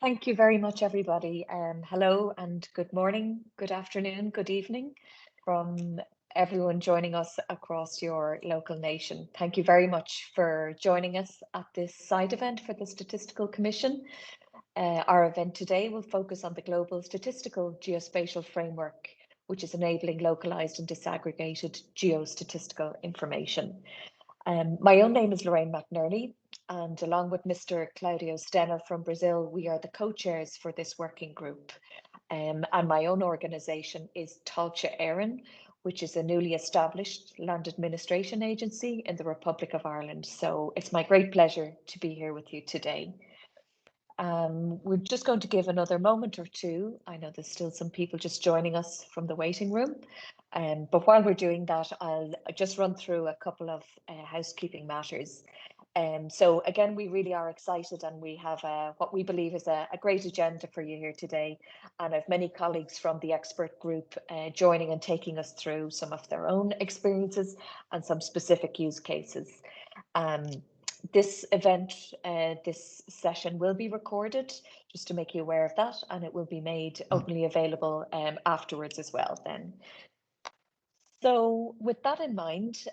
Thank you very much, everybody. Hello and good morning, good afternoon, good evening from everyone joining us across your local nation. Thank you very much for joining us at this side event for the Statistical Commission. Our event today will focus on the global statistical geospatial framework, which is enabling localized and disaggregated geostatistical information. My own name is Lorraine McNerney, and along with Mr. Claudio Stena from Brazil, we are the co-chairs for this working group. And my own organisation is Tailteann Éireann, which is a newly established land administration agency in the Republic of Ireland. So it's my great pleasure to be here with you today. We're just going to give another moment or two. I know there's still some people just joining us from the waiting room. But while we're doing that, I'll just run through a couple of housekeeping matters. So again, we really are excited and we have what we believe is a great agenda for you here today. And I have many colleagues from the expert group joining and taking us through some of their own experiences and some specific use cases. This event, this session will be recorded, just to make you aware of that, and it will be made openly available afterwards as well then. So with that in mind,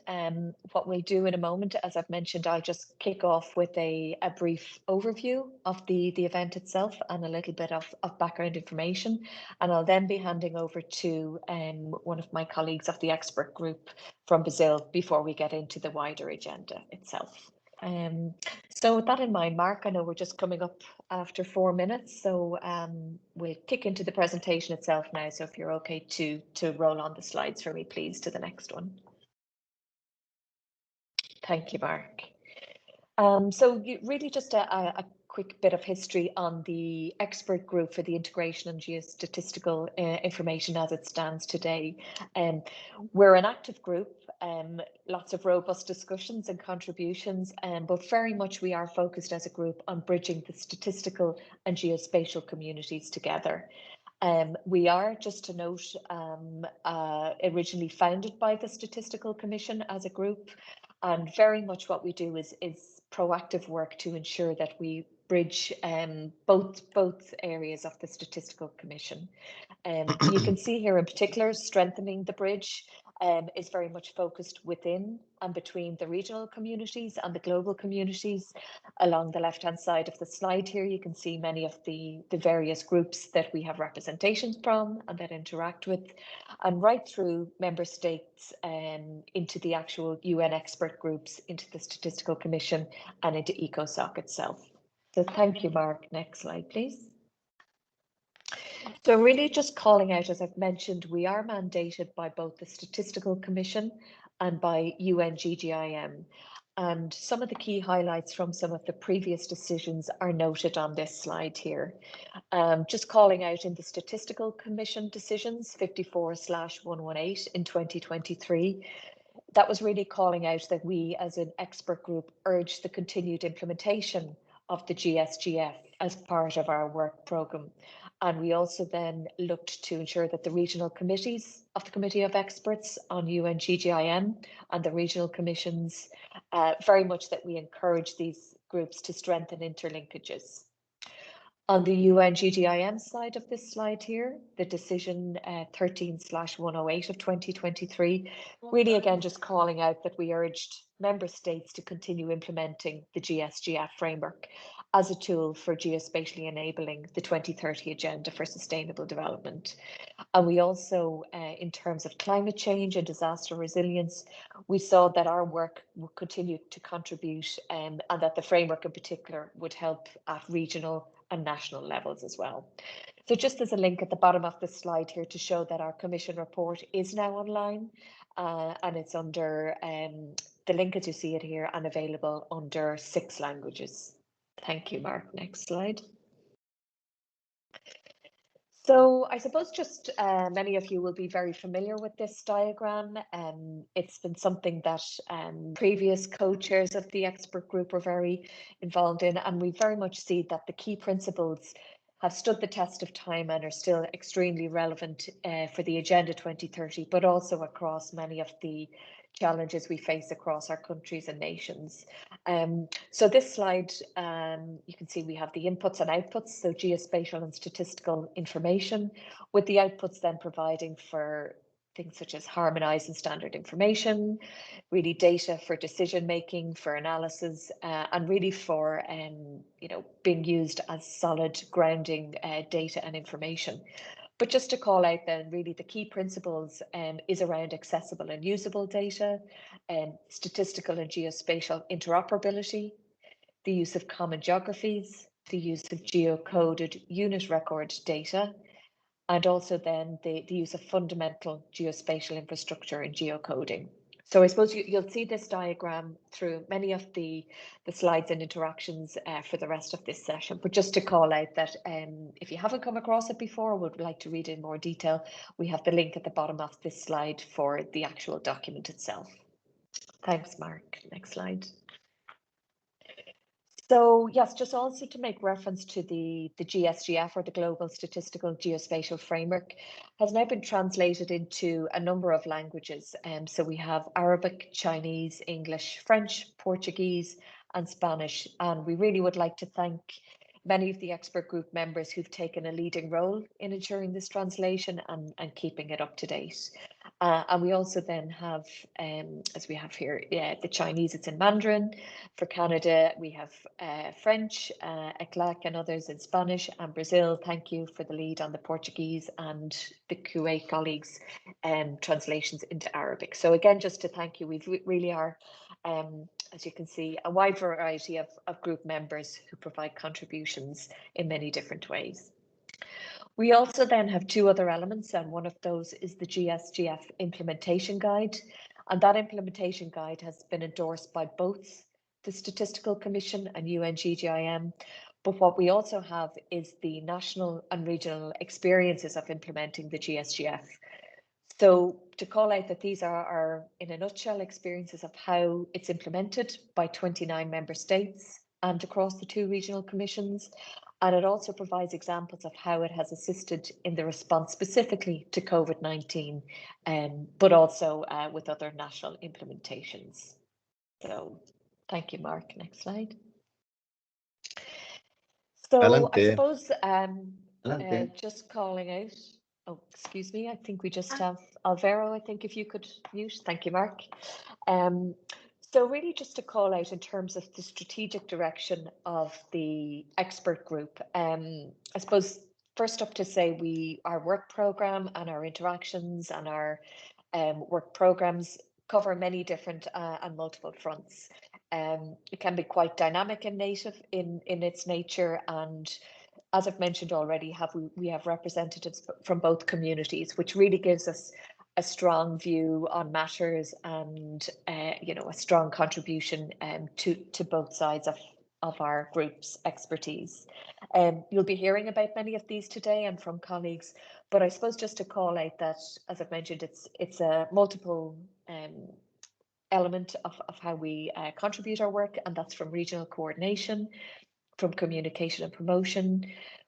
what we'll do in a moment, as I've mentioned, I'll just kick off with a brief overview of the event itself and a little bit of background information. And I'll then be handing over to one of my colleagues of the expert group from Brazil before we get into the wider agenda itself. So with that in mind, Mark, I know we're just coming up after 4 minutes, so we'll kick into the presentation itself now. So if you're okay to roll on the slides for me, please, to the next one. Thank you, Mark. So really just a quick bit of history on the expert group for the integration and geostatistical information as it stands today. We're an active group, lots of robust discussions and contributions, but very much we are focused as a group on bridging the statistical and geospatial communities together. We are, just to note, originally founded by the Statistical Commission as a group, and very much what we do is proactive work to ensure that we bridge both areas of the Statistical Commission. You can see here in particular, strengthening the bridge is very much focused within and between the regional communities and the global communities. Along the left-hand side of the slide here, you can see many of the various groups that we have representations from and that interact with, and right through member states into the actual UN expert groups, into the Statistical Commission and into ECOSOC itself. So thank you, Mark. Next slide, please. So really just calling out, as I've mentioned, we are mandated by both the Statistical Commission and by UNGGIM. And some of the key highlights from some of the previous decisions are noted on this slide here. Just calling out in the Statistical Commission decisions 54/118 in 2023, that was really calling out that we as an expert group urge the continued implementation of the GSGF as part of our work programme. And we also then looked to ensure that the regional committees of the Committee of Experts on UNGGIM and the regional commissions, very much that we encourage these groups to strengthen interlinkages. On the UNGGIM side of this slide here, the decision 13/108 of 2023, really again just calling out that we urged member states to continue implementing the GSGF framework as a tool for geospatially enabling the 2030 Agenda for Sustainable Development. And we also, in terms of climate change and disaster resilience, we saw that our work would continue to contribute and that the framework in particular would help at regional and national levels as well. So just as a link at the bottom of the slide here to show that our Commission report is now online and it's under the link as you see it here and available under 6 languages. Thank you, Mark. Next slide. So I suppose just many of you will be very familiar with this diagram. It's been something that previous co-chairs of the expert group were very involved in, and we very much see that the key principles have stood the test of time and are still extremely relevant for the Agenda 2030, but also across many of the challenges we face across our countries and nations. So this slide, you can see we have the inputs and outputs, so geospatial and statistical information, with the outputs then providing for things such as harmonized and standard information, really data for decision making, for analysis, and really for being used as solid grounding data and information. But just to call out then, really the key principles is around accessible and usable data, statistical and geospatial interoperability, the use of common geographies, the use of geocoded unit record data, and also then the use of fundamental geospatial infrastructure and geocoding. So I suppose you'll see this diagram through many of the slides and interactions for the rest of this session. But just to call out that if you haven't come across it before or would like to read in more detail, we have the link at the bottom of this slide for the actual document itself. Thanks, Mark. Next slide. So yes, just also to make reference to the GSGF, or the Global Statistical Geospatial Framework, has now been translated into a number of languages. So we have Arabic, Chinese, English, French, Portuguese, and Spanish. And we really would like to thank many of the expert group members who've taken a leading role in ensuring this translation and keeping it up to date. And we also then have, as we have here, the Chinese, it's in Mandarin. For Canada, we have French, ECLAC and others in Spanish, and Brazil, thank you for the lead on the Portuguese, and the Kuwait colleagues translations into Arabic. So again, just to thank you, we really are, as you can see, a wide variety of group members who provide contributions in many different ways. We also then have two other elements, and one of those is the GSGF implementation guide. And that implementation guide has been endorsed by both the Statistical Commission and UNSCGI. But what we also have is the national and regional experiences of implementing the GSGF. So to call out that these are in a nutshell, experiences of how it's implemented by 29 member states and across the two regional commissions. And it also provides examples of how it has assisted in the response specifically to COVID-19, but also with other national implementations. So thank you, Mark. Next slide. So Adelante. I suppose just calling out, oh, excuse me, I think we just have Alvaro, I think if you could mute. Thank you, Mark. So really just to call out in terms of the strategic direction of the expert group, I suppose first up to say our work programme and our interactions and our work programmes cover many different and multiple fronts. It can be quite dynamic in its nature, and as I've mentioned already, we have representatives from both communities, which really gives us a strong view on matters and a strong contribution to both sides of our group's expertise. You'll be hearing about many of these today and from colleagues, but I suppose just to call out that, as I've mentioned, it's a multiple element of how we contribute our work, and that's from regional coordination, from communication and promotion,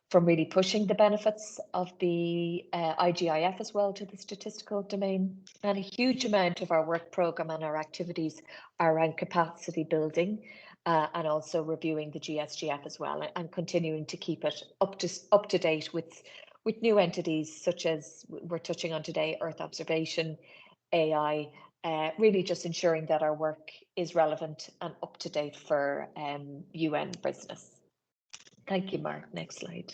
from really pushing the benefits of the IGIF as well to the statistical domain. And a huge amount of our work programme and our activities are around capacity building and also reviewing the GSGF as well, and continuing to keep it up to date with new entities such as we're touching on today, Earth observation, AI, really just ensuring that our work is relevant and up to date for UN business. Thank you, Mark. Next slide.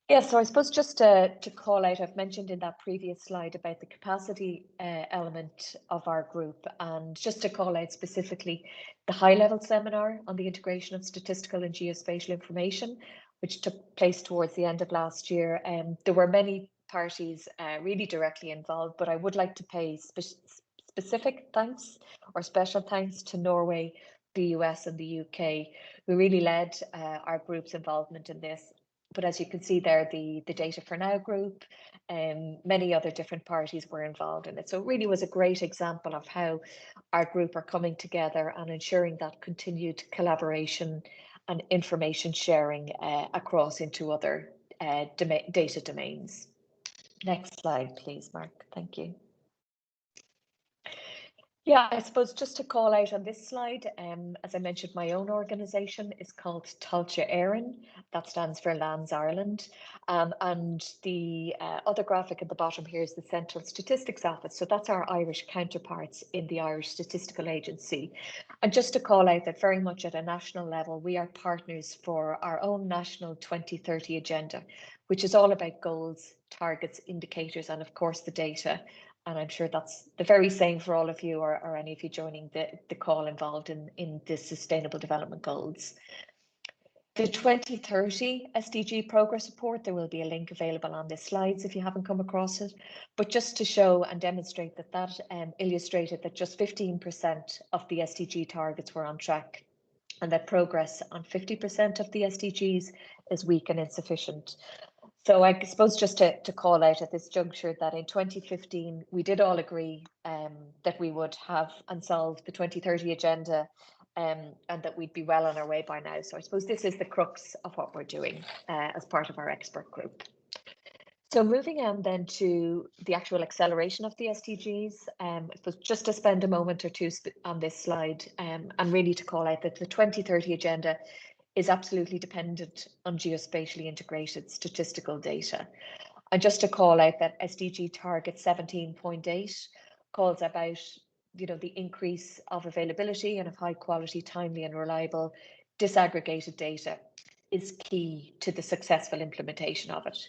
Yeah, so I suppose just to call out, I've mentioned in that previous slide about the capacity element of our group, and just to call out specifically the high-level seminar on the integration of statistical and geospatial information, which took place towards the end of last year. There were many parties really directly involved, but I would like to pay specific thanks or special thanks to Norway, the US and the UK, who really led our group's involvement in this. But as you can see there, the Data for Now group and many other different parties were involved in it. So it really was a great example of how our group are coming together and ensuring that continued collaboration and information sharing across into other data domains. Next slide, please, Mark. Thank you. Yeah, I suppose just to call out on this slide, as I mentioned, my own organisation is called Tailte Éireann. That stands for Lands Ireland. And the other graphic at the bottom here is the Central Statistics Office. So that's our Irish counterparts in the Irish Statistical Agency. And just to call out that very much at a national level, we are partners for our own national 2030 agenda, which is all about goals, targets, indicators, and of course the data. And I'm sure that's the very same for all of you or any of you joining the call involved in the Sustainable Development Goals. The 2030 SDG Progress Report, there will be a link available on the slides if you haven't come across it. But just to show and demonstrate that illustrated that just 15% of the SDG targets were on track, and that progress on 50% of the SDGs is weak and insufficient. So I suppose just to call out at this juncture that in 2015, we did all agree that we would have and solve the 2030 agenda and that we'd be well on our way by now. So I suppose this is the crux of what we're doing as part of our expert group. So moving on then to the actual acceleration of the SDGs, I suppose just to spend a moment or two on this slide and really to call out that the 2030 agenda is absolutely dependent on geospatially integrated statistical data. And just to call out that SDG target 17.8 calls about, the increase of availability and of high quality, timely and reliable disaggregated data is key to the successful implementation of it.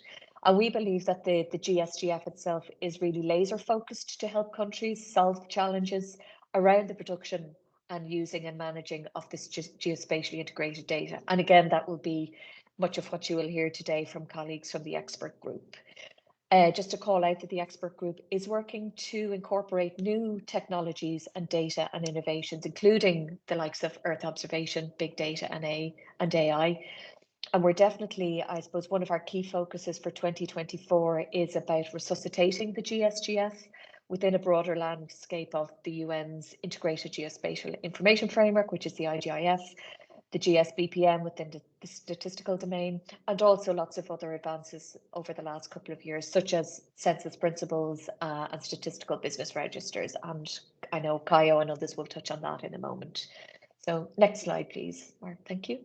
And we believe that the GSGF itself is really laser focused to help countries solve challenges around the production and using and managing of this geospatially integrated data. And again, that will be much of what you will hear today from colleagues from the expert group. Just to call out that the expert group is working to incorporate new technologies and data and innovations, including the likes of Earth observation, big data and AI. And we're definitely, I suppose, one of our key focuses for 2024 is about resuscitating the GSGF within a broader landscape of the UN's Integrated Geospatial Information Framework, which is the IGIF, the GSBPM within the statistical domain, and also lots of other advances over the last couple of years, such as census principles and statistical business registers. And I know Kaio and others will touch on that in a moment. So next slide, please, Mark. Thank you.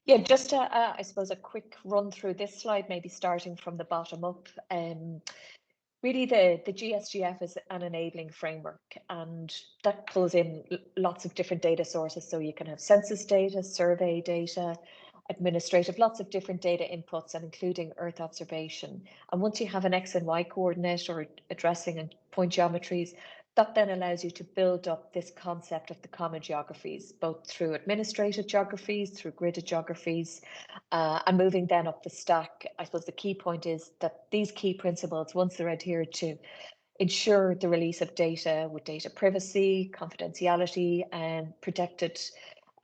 Yeah, just I suppose a quick run through this slide, maybe starting from the bottom up. Really, the GSGF is an enabling framework, and that pulls in lots of different data sources. So you can have census data, survey data, administrative, lots of different data inputs, and including Earth observation. And once you have an X and Y coordinate or addressing and point geometries, that then allows you to build up this concept of the common geographies, both through administrative geographies, through gridded geographies, and moving then up the stack. I suppose the key point is that these key principles, once they're adhered to, ensure the release of data with data privacy, confidentiality, and protected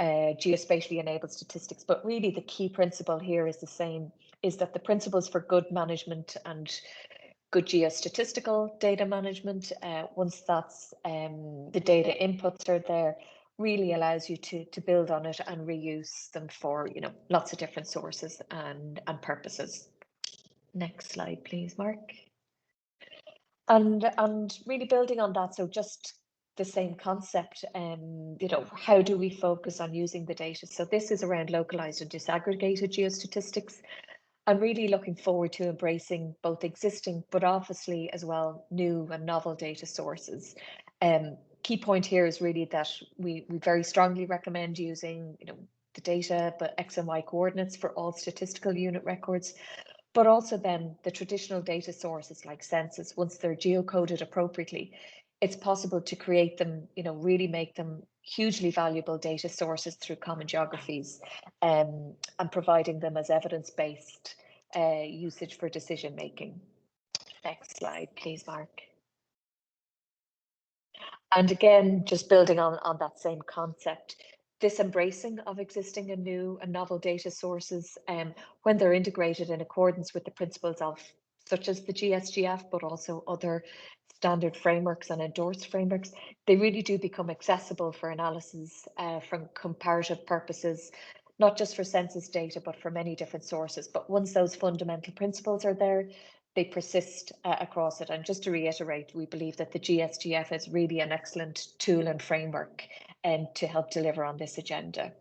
geospatially enabled statistics. But really the key principle here is the same, is that the principles for good management and good geostatistical data management, once that's the data inputs are there, really allows you to build on it and reuse them for lots of different sources and purposes. Next slide, please, Mark. And really building on that, so just the same concept, how do we focus on using the data? So this is around localized and disaggregated geostatistics. I'm really looking forward to embracing both existing, but obviously as well, new and novel data sources. Key point here is really that we very strongly recommend using, the data, but X and Y coordinates for all statistical unit records, but also then the traditional data sources like census, once they're geocoded appropriately, it's possible to create them, really make them hugely valuable data sources through common geographies, and providing them as evidence-based usage for decision making. Next slide, please, Mark. And again, just building on that same concept, this embracing of existing and new and novel data sources, when they're integrated in accordance with the principles of such as the GSGF, but also other standard frameworks and endorsed frameworks, they really do become accessible for analysis from comparative purposes, not just for census data, but for many different sources. But once those fundamental principles are there, they persist across it. And just to reiterate, we believe that the GSGF is really an excellent tool and framework to help deliver on this agenda.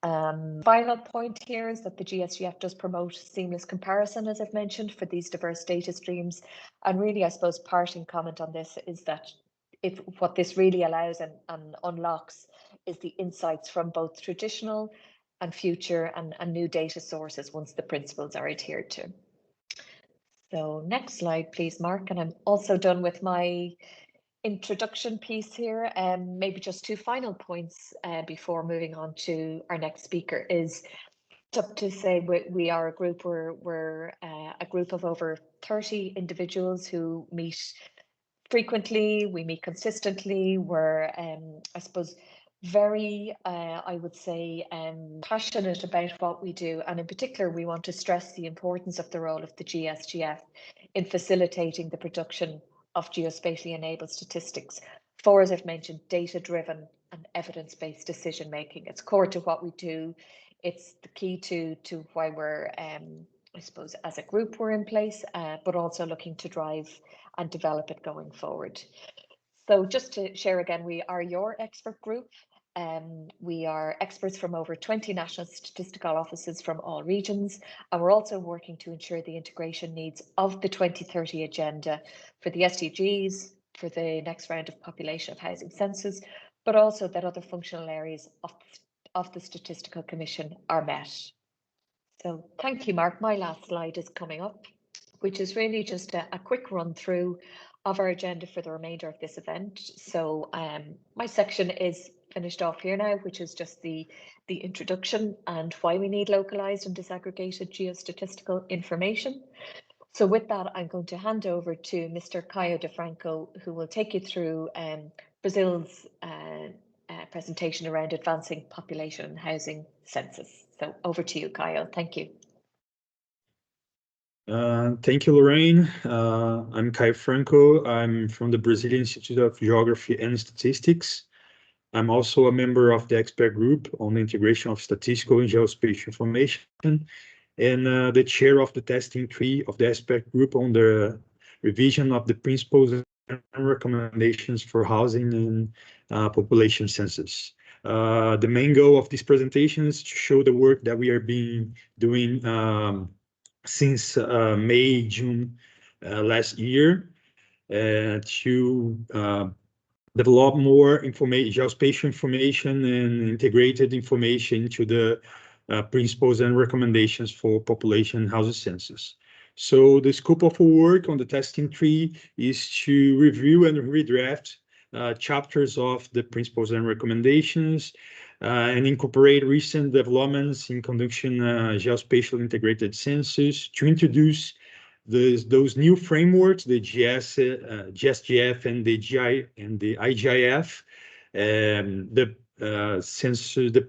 Final point here is that the GSGF does promote seamless comparison, as I've mentioned, for these diverse data streams. And really, I suppose, parting comment on this is that what this really allows and unlocks is the insights from both traditional and future and new data sources once the principles are adhered to. So next slide, please, Mark. And I'm also done with my introduction piece here. Maybe just two final points before moving on to our next speaker is to say we are a group, we're a group of over 30 individuals who meet frequently, we meet consistently. We're, I suppose, very, I would say, passionate about what we do. And in particular, we want to stress the importance of the role of the GSGF in facilitating the production of geospatially enabled statistics for, as I've mentioned, data-driven and evidence-based decision-making. It's core to what we do. It's the key to why we're, I suppose, as a group we're in place, but also looking to drive and develop it going forward. So just to share again, we are your expert group. We are experts from over 20 national statistical offices from all regions, and we're also working to ensure the integration needs of the 2030 agenda for the SDGs, for the next round of population of housing census, but also that other functional areas of the Statistical Commission are met. So thank you, Mark. My last slide is coming up, which is really just a quick run through of our agenda for the remainder of this event. So my section is finished off here now, which is just the introduction and why we need localized and disaggregated geostatistical information. So with that, I'm going to hand over to Mr. Caio DeFranco, who will take you through Brazil's presentation around advancing population and housing census. So over to you, Caio. Thank you. Thank you, Lorraine. I'm Caio Franco. I'm from the Brazilian Institute of Geography and Statistics. I'm also a member of the expert group on the integration of statistical and geospatial information, and the chair of the testing tree of the expert group on the revision of the principles and recommendations for housing and population census. The main goal of this presentation is to show the work that we are doing since May, June last year to develop more geospatial information and integrated information into the principles and recommendations for population housing census. So the scope of work on the testing tree is to review and redraft chapters of the principles and recommendations and incorporate recent developments in conducting geospatial integrated census to introduce those new frameworks, the GSGF and the IGIF, the census, the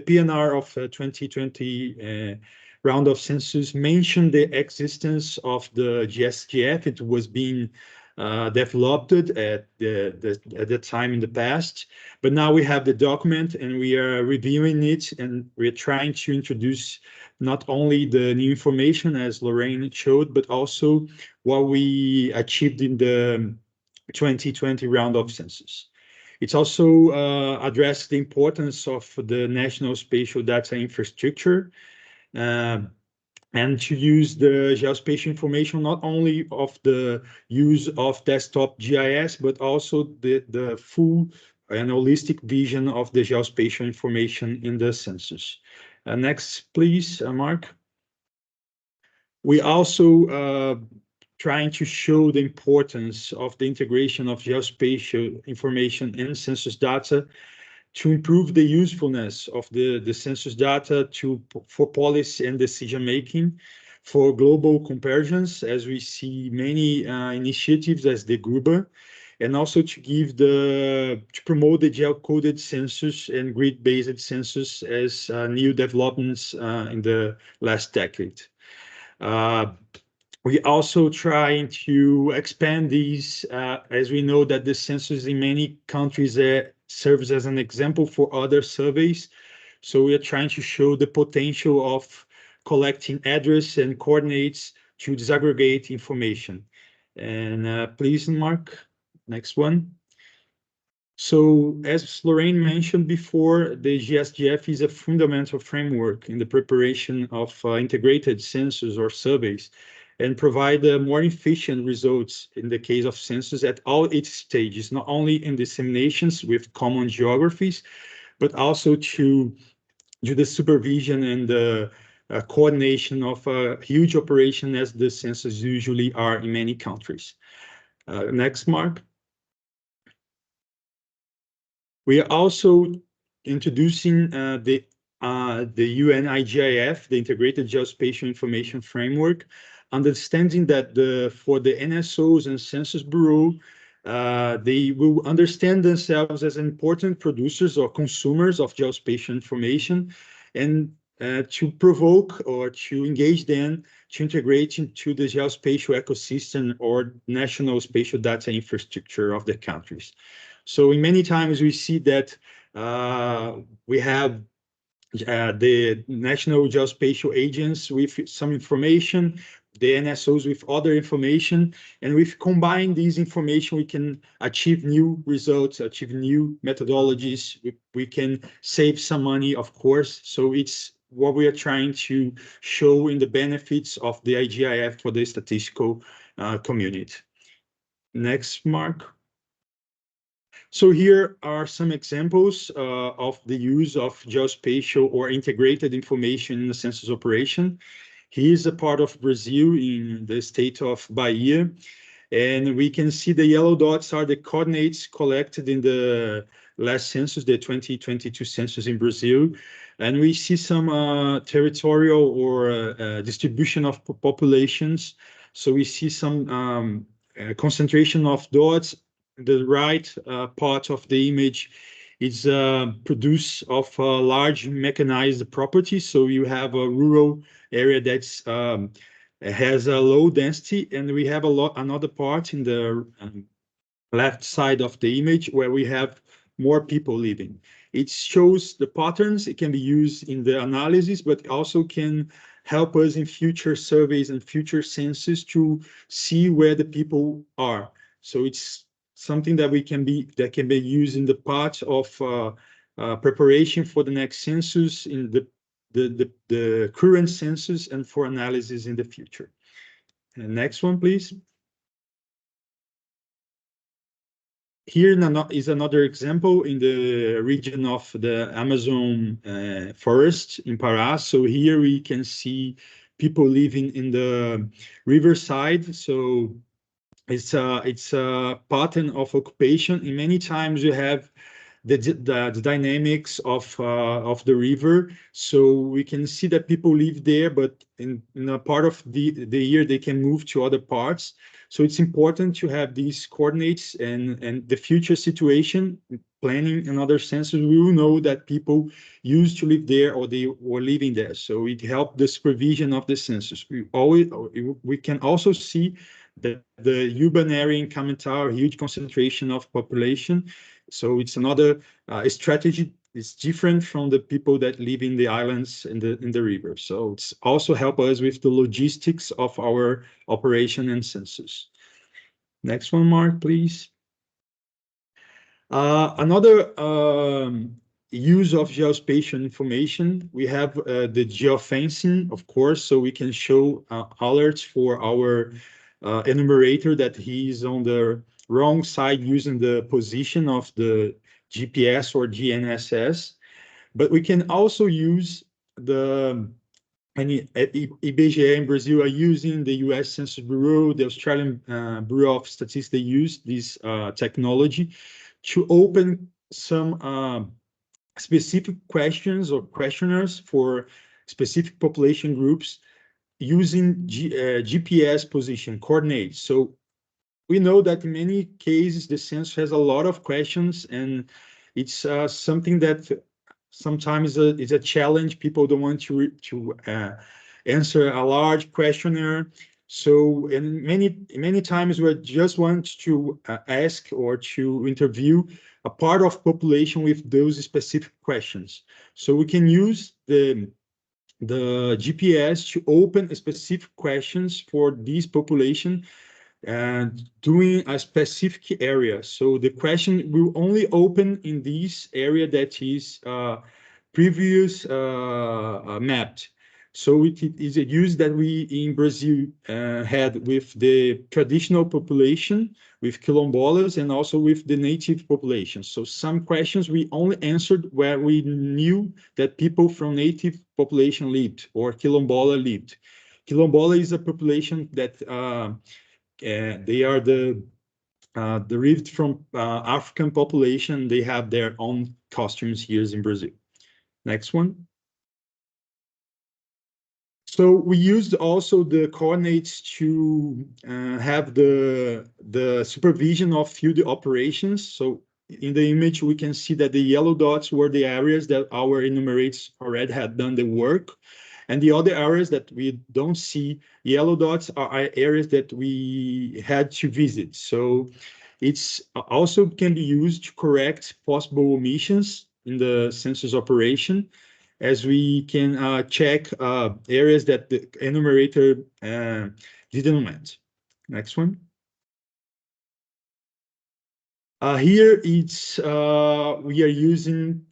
PNR of 2020 round of census mentioned the existence of the GSGF. It was being developed at the time in the past, but now we have the document and we are reviewing it, and we're trying to introduce not only the new information as Lorraine showed, but also what we achieved in the 2020 round of census. It's also addressed the importance of the national spatial data infrastructure and to use the geospatial information, not only of the use of desktop GIS, but also the full and holistic vision of the geospatial information in the census. Next, please, Mark. We also trying to show the importance of the integration of geospatial information in census data to improve the usefulness of the census data for policy and decision making, for global comparisons, as we see many initiatives as the GRUBA, and also to promote the geo-coded census and grid-based census as new developments in the last decade. We also trying to expand these, as we know that the census in many countries serves as an example for other surveys. So we are trying to show the potential of collecting address and coordinates to disaggregate information. And please, Mark, next one. So as Lorraine mentioned before, the GSGF is a fundamental framework in the preparation of integrated census or surveys and provide more efficient results in the case of census at all its stages, not only in disseminations with common geographies, but also to do the supervision and the coordination of a huge operation as the census usually are in many countries. Next, Mark. We are also introducing the UNIGIF, the Integrated Geospatial Information Framework, understanding that for the NSOs and Census Bureau, they will understand themselves as important producers or consumers of geospatial information, and to provoke or to engage them to integrate into the geospatial ecosystem or national spatial data infrastructure of the countries. So in many times we see that we have the national geospatial agents with some information, the NSOs with other information, and with combine these information, we can achieve new results, achieve new methodologies. We can save some money, of course. So it's what we are trying to show in the benefits of the IGIF for the statistical community. Next, Mark. So here are some examples of the use of geospatial or integrated information in the census operation. He is a part of Brazil in the state of Bahia, and we can see the yellow dots are the coordinates collected in the last census, the 2022 census in Brazil. And we see some territorial or distribution of populations. So we see some concentration of dots. The right part of the image is produced of large mechanized property. So you have a rural area that's has a low density, and we have another part in the left side of the image where we have more people living. It shows the patterns. It can be used in the analysis, but also can help us in future surveys and future census to see where the people are. So it's something that can be used in the part of preparation for the next census, in the current census, and for analysis in the future. And next one, please. Here is another example in the region of the Amazon forest in Pará. So here we can see people living in the riverside. So it's a pattern of occupation. And many times you have the dynamics of the river. So we can see that people live there, but in a part of the year they can move to other parts. So it's important to have these coordinates, and the future situation planning another census, we will know that people used to live there or they were living there. So it helped the supervision of the census. We can also see that the urban area in Cametá, a huge concentration of population. So it's another strategy. It's different from the people that live in the islands in the river. So it's also help us with the logistics of our operation and census. Next one, Mark, please. Another use of geospatial information, we have the geofencing, of course, so we can show alerts for our enumerator that he's on the wrong side using the position of the GPS or GNSS. But we can also use IBGE in Brazil are using the US Census Bureau, the Australian Bureau of Statistics, they use this technology to open some specific questions or questionnaires for specific population groups using GPS position coordinates. So we know that in many cases the census has a lot of questions, and it's something that sometimes is a challenge. People don't want to answer a large questionnaire. So, and many times we just want to ask or to interview a part of population with those specific questions. So we can use the the GPS to open specific questions for this population and doing a specific area. So the question will only open in this area that is previous mapped. So it is a use that we in Brazil had with the traditional population, with quilombolas, and also with the native population. So some questions we only answered where we knew that people from native population lived or quilombola lived. Quilombola is a population that they are derived from African population. They have their own costumes here in Brazil. Next one. So we used also the coordinates to have the supervision of field operations. So in the image, we can see that the yellow dots were the areas that our enumerators already had done the work. And the other areas that we don't see yellow dots are areas that we had to visit. So it's also can be used to correct possible omissions in the census operation, as we can check areas that the enumerator didn't met. Next one. Here it's we are using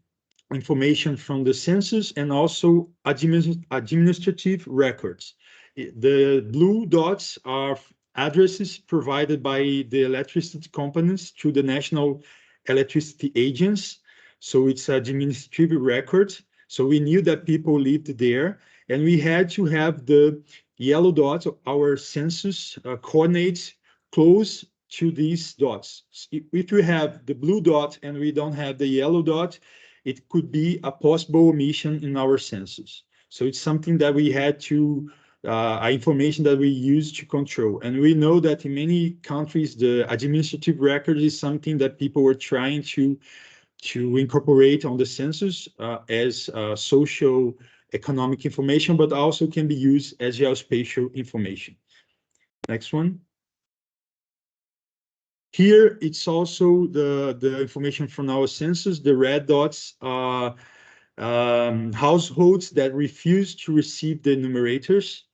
information from the census and also administrative records. The blue dots are addresses provided by the electricity companies to the national electricity agents. So it's administrative record. So we knew that people lived there, and we had to have the yellow dots, our census coordinates, close to these dots. If we have the blue dot and we don't have the yellow dot, it could be a possible omission in our census. So it's something that we had to, information that we use to control. And we know that in many countries, the administrative record is something that people were trying to incorporate on the census as social economic information, but also can be used as geospatial information. Next one. Here, it's also the information from our census. The red dots are households that refuse to receive the enumerators.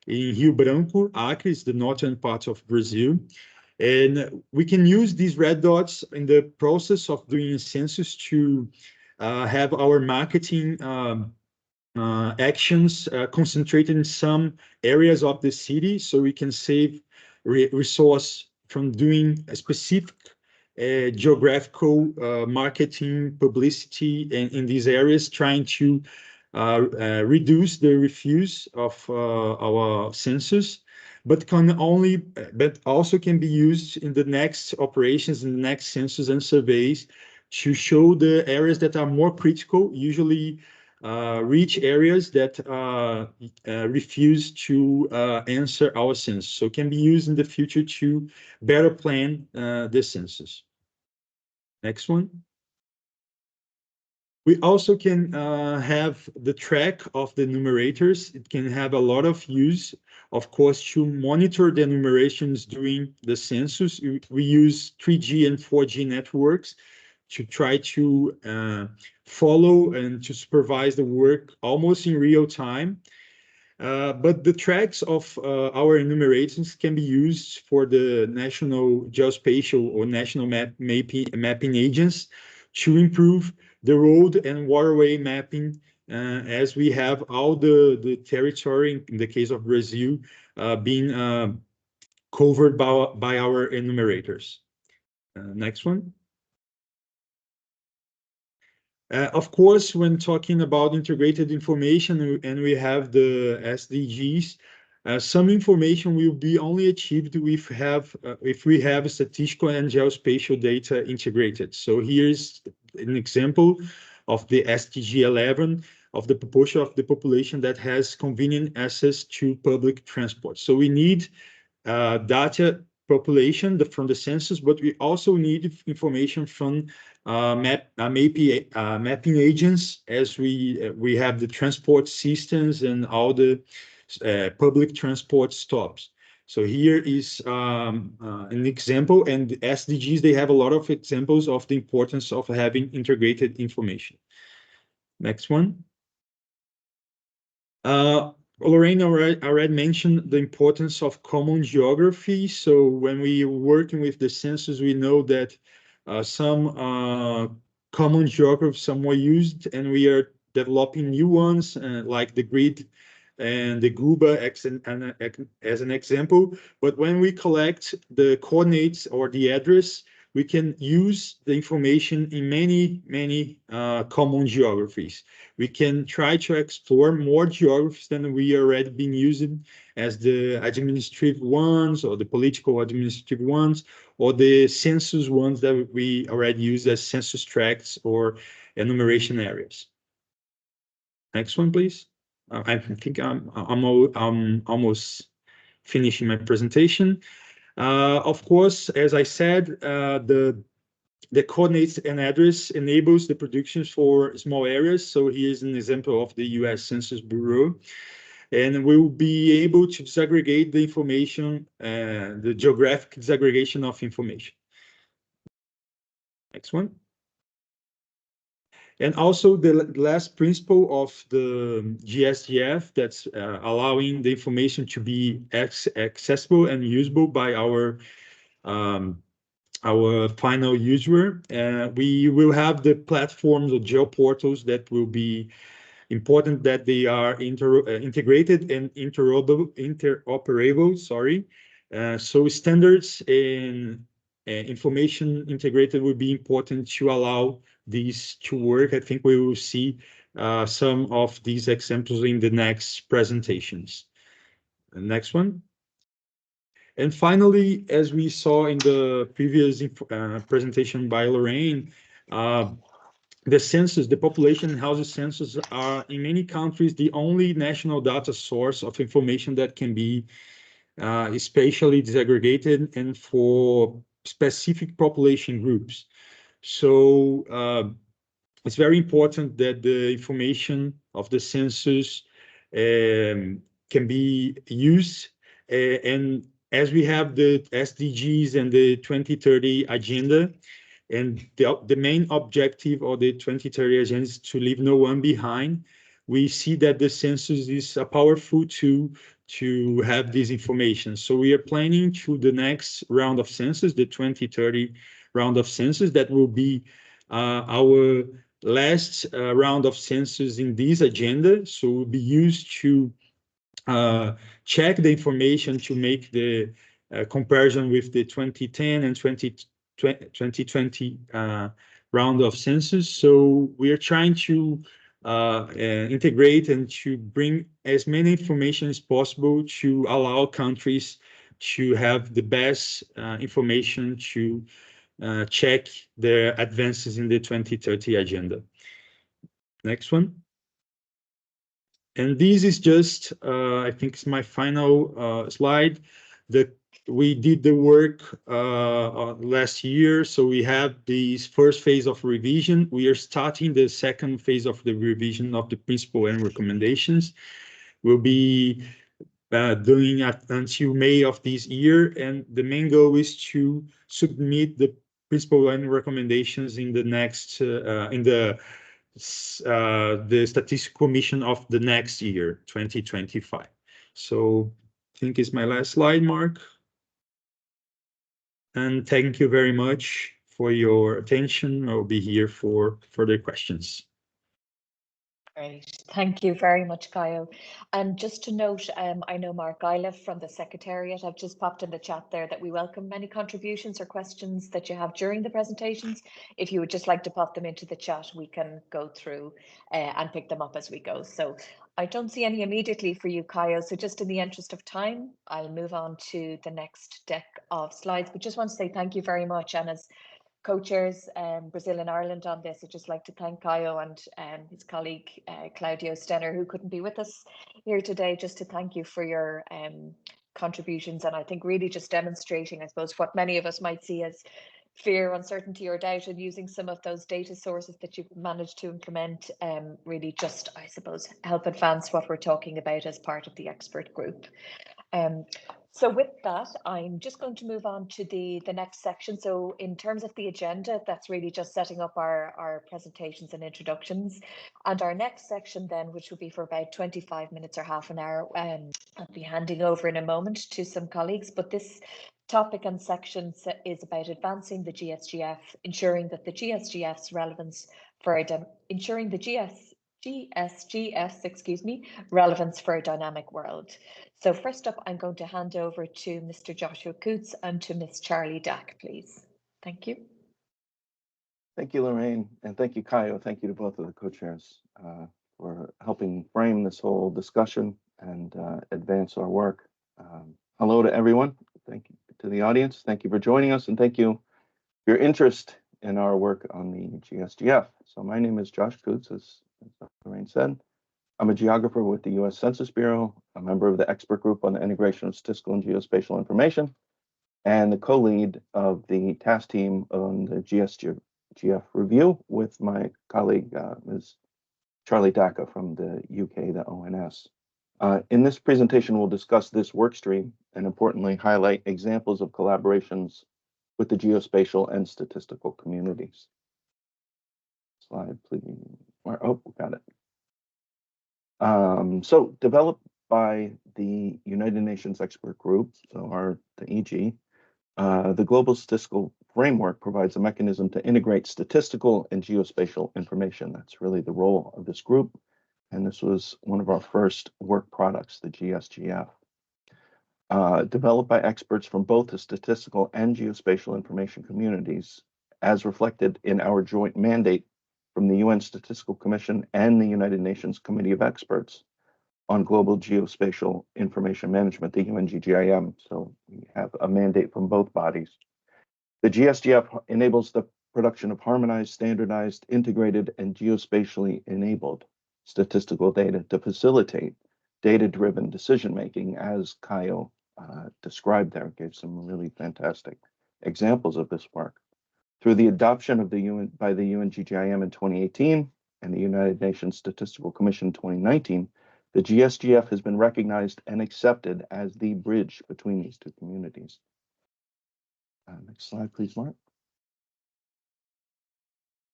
In Rio Branco, Acre is the northern part of Brazil. And we can use these red dots in the process of doing a census to have our marketing actions concentrated in some areas of the city, so we can save resource from doing a specific geographical marketing publicity in these areas, trying to reduce the refuse of our census, but also can be used in the next operations, in the next census and surveys, to show the areas that are more critical, usually reach areas that refuse to answer our census. So it can be used in the future to better plan the census. Next one. We also can have the track of the enumerators. It can have a lot of use, of course, to monitor the enumerations during the census. We use 3G and 4G networks to try to follow and to supervise the work almost in real time. But the tracks of our enumerations can be used for the national geospatial or national mapping agents to improve the road and waterway mapping, as we have all the territory, in the case of Brazil, being covered by our enumerators. Next one. Of course, when talking about integrated information and we have the SDGs, some information will be only achieved if we have statistical and geospatial data integrated. So here's an example of the SDG 11 of the proportion of the population that has convenient access to public transport. So we need data population from the census, but we also need information from mapping agents, as we have the transport systems and all the public transport stops. So here is an example, and the SDGs, they have a lot of examples of the importance of having integrated information. Next one. Lorraine already mentioned the importance of common geography. So when we are working with the census, we know that some common geographies are more used, and we are developing new ones, like the grid and the GUBA as an example. But when we collect the coordinates or the address, we can use the information in many common geographies. We can try to explore more geographies than we already been using, as the administrative ones or the political administrative ones, or the census ones that we already use as census tracts or enumeration areas. Next one, please. I think I'm almost finishing my presentation. Of course, as I said, the coordinates and address enables the predictions for small areas. So here's an example of the US Census Bureau. And we will be able to disaggregate the information, the geographic disaggregation of information. Next one. And also the last principle of the GSGF, that's allowing the information to be accessible and usable by our final user. We will have the platforms or geoportals that will be important, that they are integrated and interoperable. Sorry. So standards and information integrated will be important to allow these to work. I think we will see some of these examples in the next presentations. The next one. And finally, as we saw in the previous presentation by Lorraine, the census, the population and housing census are in many countries the only national data source of information that can be spatially disaggregated and for specific population groups. So it's very important that the information of the census can be used. And as we have the SDGs and the 2030 agenda, and the main objective of the 2030 agenda is to leave no one behind, we see that the census is a powerful tool to have this information. So we are planning to the next round of census, the 2030 round of census, that will be our last round of census in this agenda. So will be used to check the information to make the comparison with the 2010 and 2020 round of census. So we are trying to integrate and to bring as many information as possible to allow countries to have the best information to check their advances in the 2030 agenda. Next one. And this is just, I think it's my final slide. We did the work last year, so we have this first phase of revision. We are starting the second phase of the revision of the principle and recommendations. We'll be doing it until May of this year, and the main goal is to submit the principle and recommendations in the next the Statistical Commission of the next year, 2025. So I think it's my last slide, Mark. And thank you very much for your attention. I'll be here for further questions. Great. Thank you very much, Caio. And just to note, I know Mark IGIF from the Secretariat. I've just popped in the chat there that we welcome any contributions or questions that you have during the presentations. If you would just like to pop them into the chat, we can go through and pick them up as we go. So I don't see any immediately for you, Caio. So just in the interest of time, I'll move on to the next deck of slides. But just want to say thank you very much. And as co-chairs Brazil and Ireland on this, I'd just like to thank Caio and his colleague Claudio Stenner, who couldn't be with us here today, just to thank you for your contributions. And I think really just demonstrating, I suppose, what many of us might see as fear, uncertainty or doubt, and using some of those data sources that you've managed to implement really just, I suppose, help advance what we're talking about as part of the expert group. So with that, I'm just going to move on to the next section. So in terms of the agenda, that's really just setting up our presentations and introductions. And our next section then, which will be for about 25 minutes or half an hour, I'll be handing over in a moment to some colleagues, but this topic and section is about advancing the GSGF, ensuring that the GSGF's relevance for ensuring the GSGF's relevance for a dynamic world. So first up, I'm going to hand over to Mr. Joshua Coots and to Ms. Charlie Dack, please. Thank you. Thank you, Lorraine, and thank you, Kayo. Thank you to both of the co-chairs for helping frame this whole discussion and advance our work. Hello to everyone. Thank you to the audience. Thank you for joining us, and thank you for your interest in our work on the GSGF. So my name is Josh Coots, as Lorraine said. I'm a geographer with the U.S. Census Bureau, a member of the expert group on the integration of statistical and geospatial information, and the co-lead of the task team on the GSGF review with my colleague, Ms. Charlie Dack from the UK, the ONS. In this presentation, we'll discuss this work stream and importantly, highlight examples of collaborations with the geospatial and statistical communities. Slide, please. Oh, got it. So developed by the United Nations Expert Group, so the EG, the Global Statistical Framework provides a mechanism to integrate statistical and geospatial information. That's really the role of this group. And this was one of our first work products, the GSGF. Developed by experts from both the statistical and geospatial information communities, as reflected in our joint mandate from the UN Statistical Commission and the United Nations Committee of Experts on Global Geospatial Information Management, the UNGGIM. So we have a mandate from both bodies. The GSGF enables the production of harmonized, standardized, integrated, and geospatially enabled statistical data to facilitate data-driven decision-making, as Kayo described there, gave some really fantastic examples of this work. Through the adoption of by the UNGGIM in 2018 and the United Nations Statistical Commission in 2019, the GSGF has been recognized and accepted as the bridge between these two communities. Next slide, please, Mark.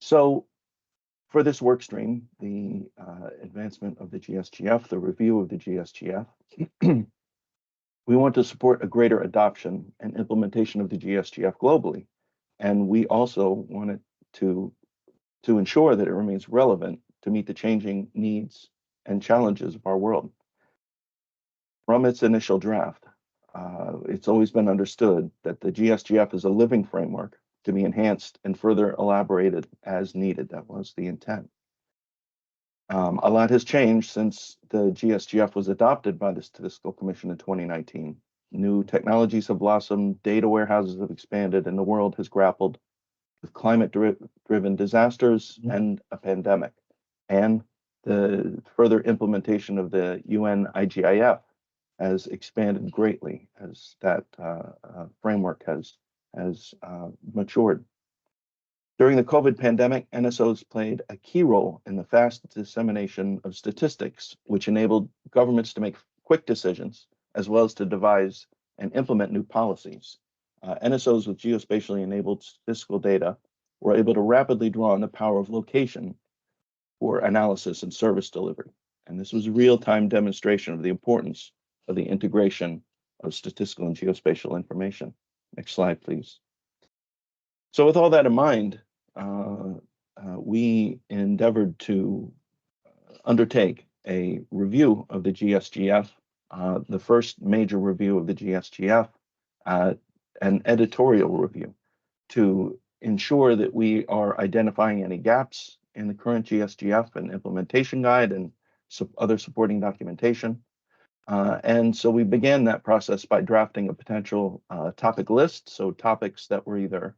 So for this work stream, the advancement of the GSGF, the review of the GSGF, we want to support a greater adoption and implementation of the GSGF globally. And we also wanted to ensure that it remains relevant to meet the changing needs and challenges of our world. From its initial draft, it's always been understood that the GSGF is a living framework to be enhanced and further elaborated as needed. That was the intent. A lot has changed since the GSGF was adopted by the Statistical Commission in 2019. New technologies have blossomed, data warehouses have expanded, and the world has grappled with climate-driven disasters and a pandemic. And the further implementation of the UN IGIF has expanded greatly as that framework has matured. During the COVID pandemic, NSOs played a key role in the fast dissemination of statistics, which enabled governments to make quick decisions, as well as to devise and implement new policies. NSOs with geospatially enabled statistical data were able to rapidly draw on the power of location for analysis and service delivery. And this was a real-time demonstration of the importance of the integration of statistical and geospatial information. Next slide, please. So with all that in mind, we endeavored to undertake a review of the GSGF, the first major review of the GSGF, an editorial review to ensure that we are identifying any gaps in the current GSGF and implementation guide and other supporting documentation. And so we began that process by drafting a potential topic list, so topics that were either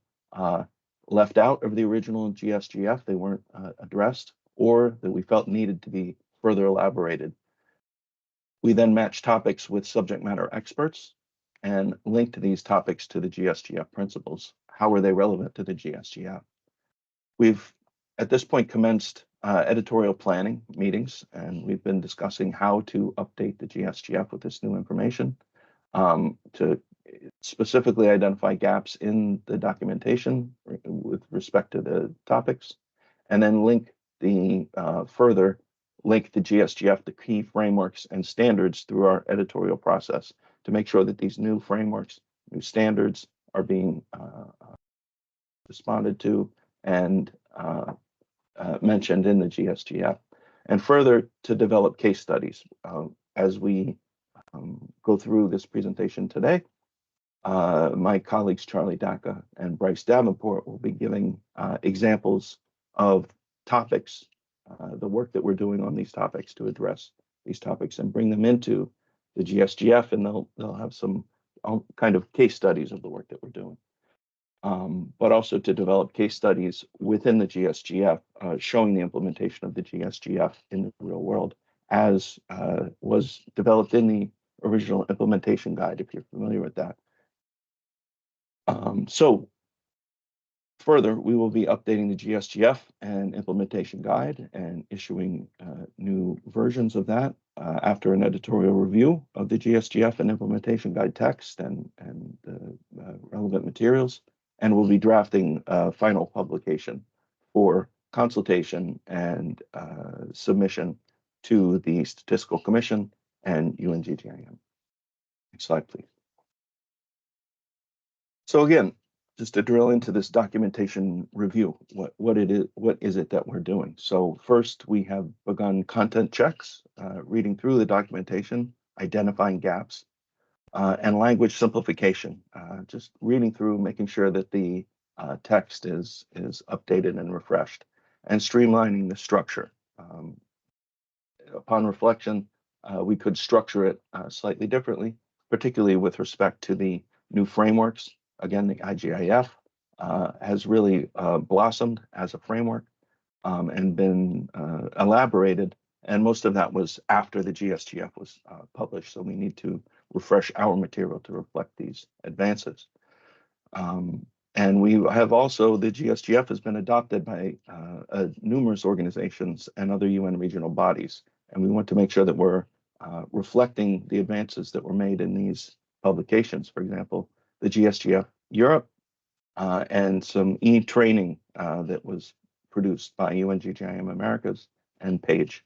left out of the original GSGF, they weren't addressed, or that we felt needed to be further elaborated. We then matched topics with subject matter experts and linked these topics to the GSGF principles. How are they relevant to the GSGF? We've, at this point, commenced editorial planning meetings, and we've been discussing how to update the GSGF with this new information. to specifically identify gaps in the documentation with respect to the topics, and then link the further link the GSGF, the key frameworks and standards through our editorial process to make sure that these new frameworks, new standards are being responded to and mentioned in the GSGF, and further to develop case studies. As we go through this presentation today, my colleagues Charlie Dacca and Bryce Davenport will be giving examples of topics, the work that we're doing on these topics to address these topics and bring them into the GSGF, and they'll have some kind of case studies of the work that we're doing. But also to develop case studies within the GSGF, showing the implementation of the GSGF in the real world, as was developed in the original implementation guide, if you're familiar with that. So further, we will be updating the GSGF and implementation guide and issuing new versions of that after an editorial review of the GSGF and implementation guide text and the relevant materials. And we'll be drafting a final publication for consultation and submission to the Statistical Commission and UNSCGI. Next slide, please. So again, just to drill into this documentation review, what is it that we're doing? So first, we have begun content checks, reading through the documentation, identifying gaps, and language simplification, just reading through, making sure that the text is updated and refreshed, and streamlining the structure. Upon reflection, we could structure it slightly differently, particularly with respect to the new frameworks. Again, the IGIF has really blossomed as a framework and been elaborated, and most of that was after the GSGF was published, so we need to refresh our material to reflect these advances. And we have also, the GSGF has been adopted by numerous organizations and other UN regional bodies, and we want to make sure that we're reflecting the advances that were made in these publications. For example, the GSGF Europe and some e-training that was produced by UNSCGI Americas and PAGE.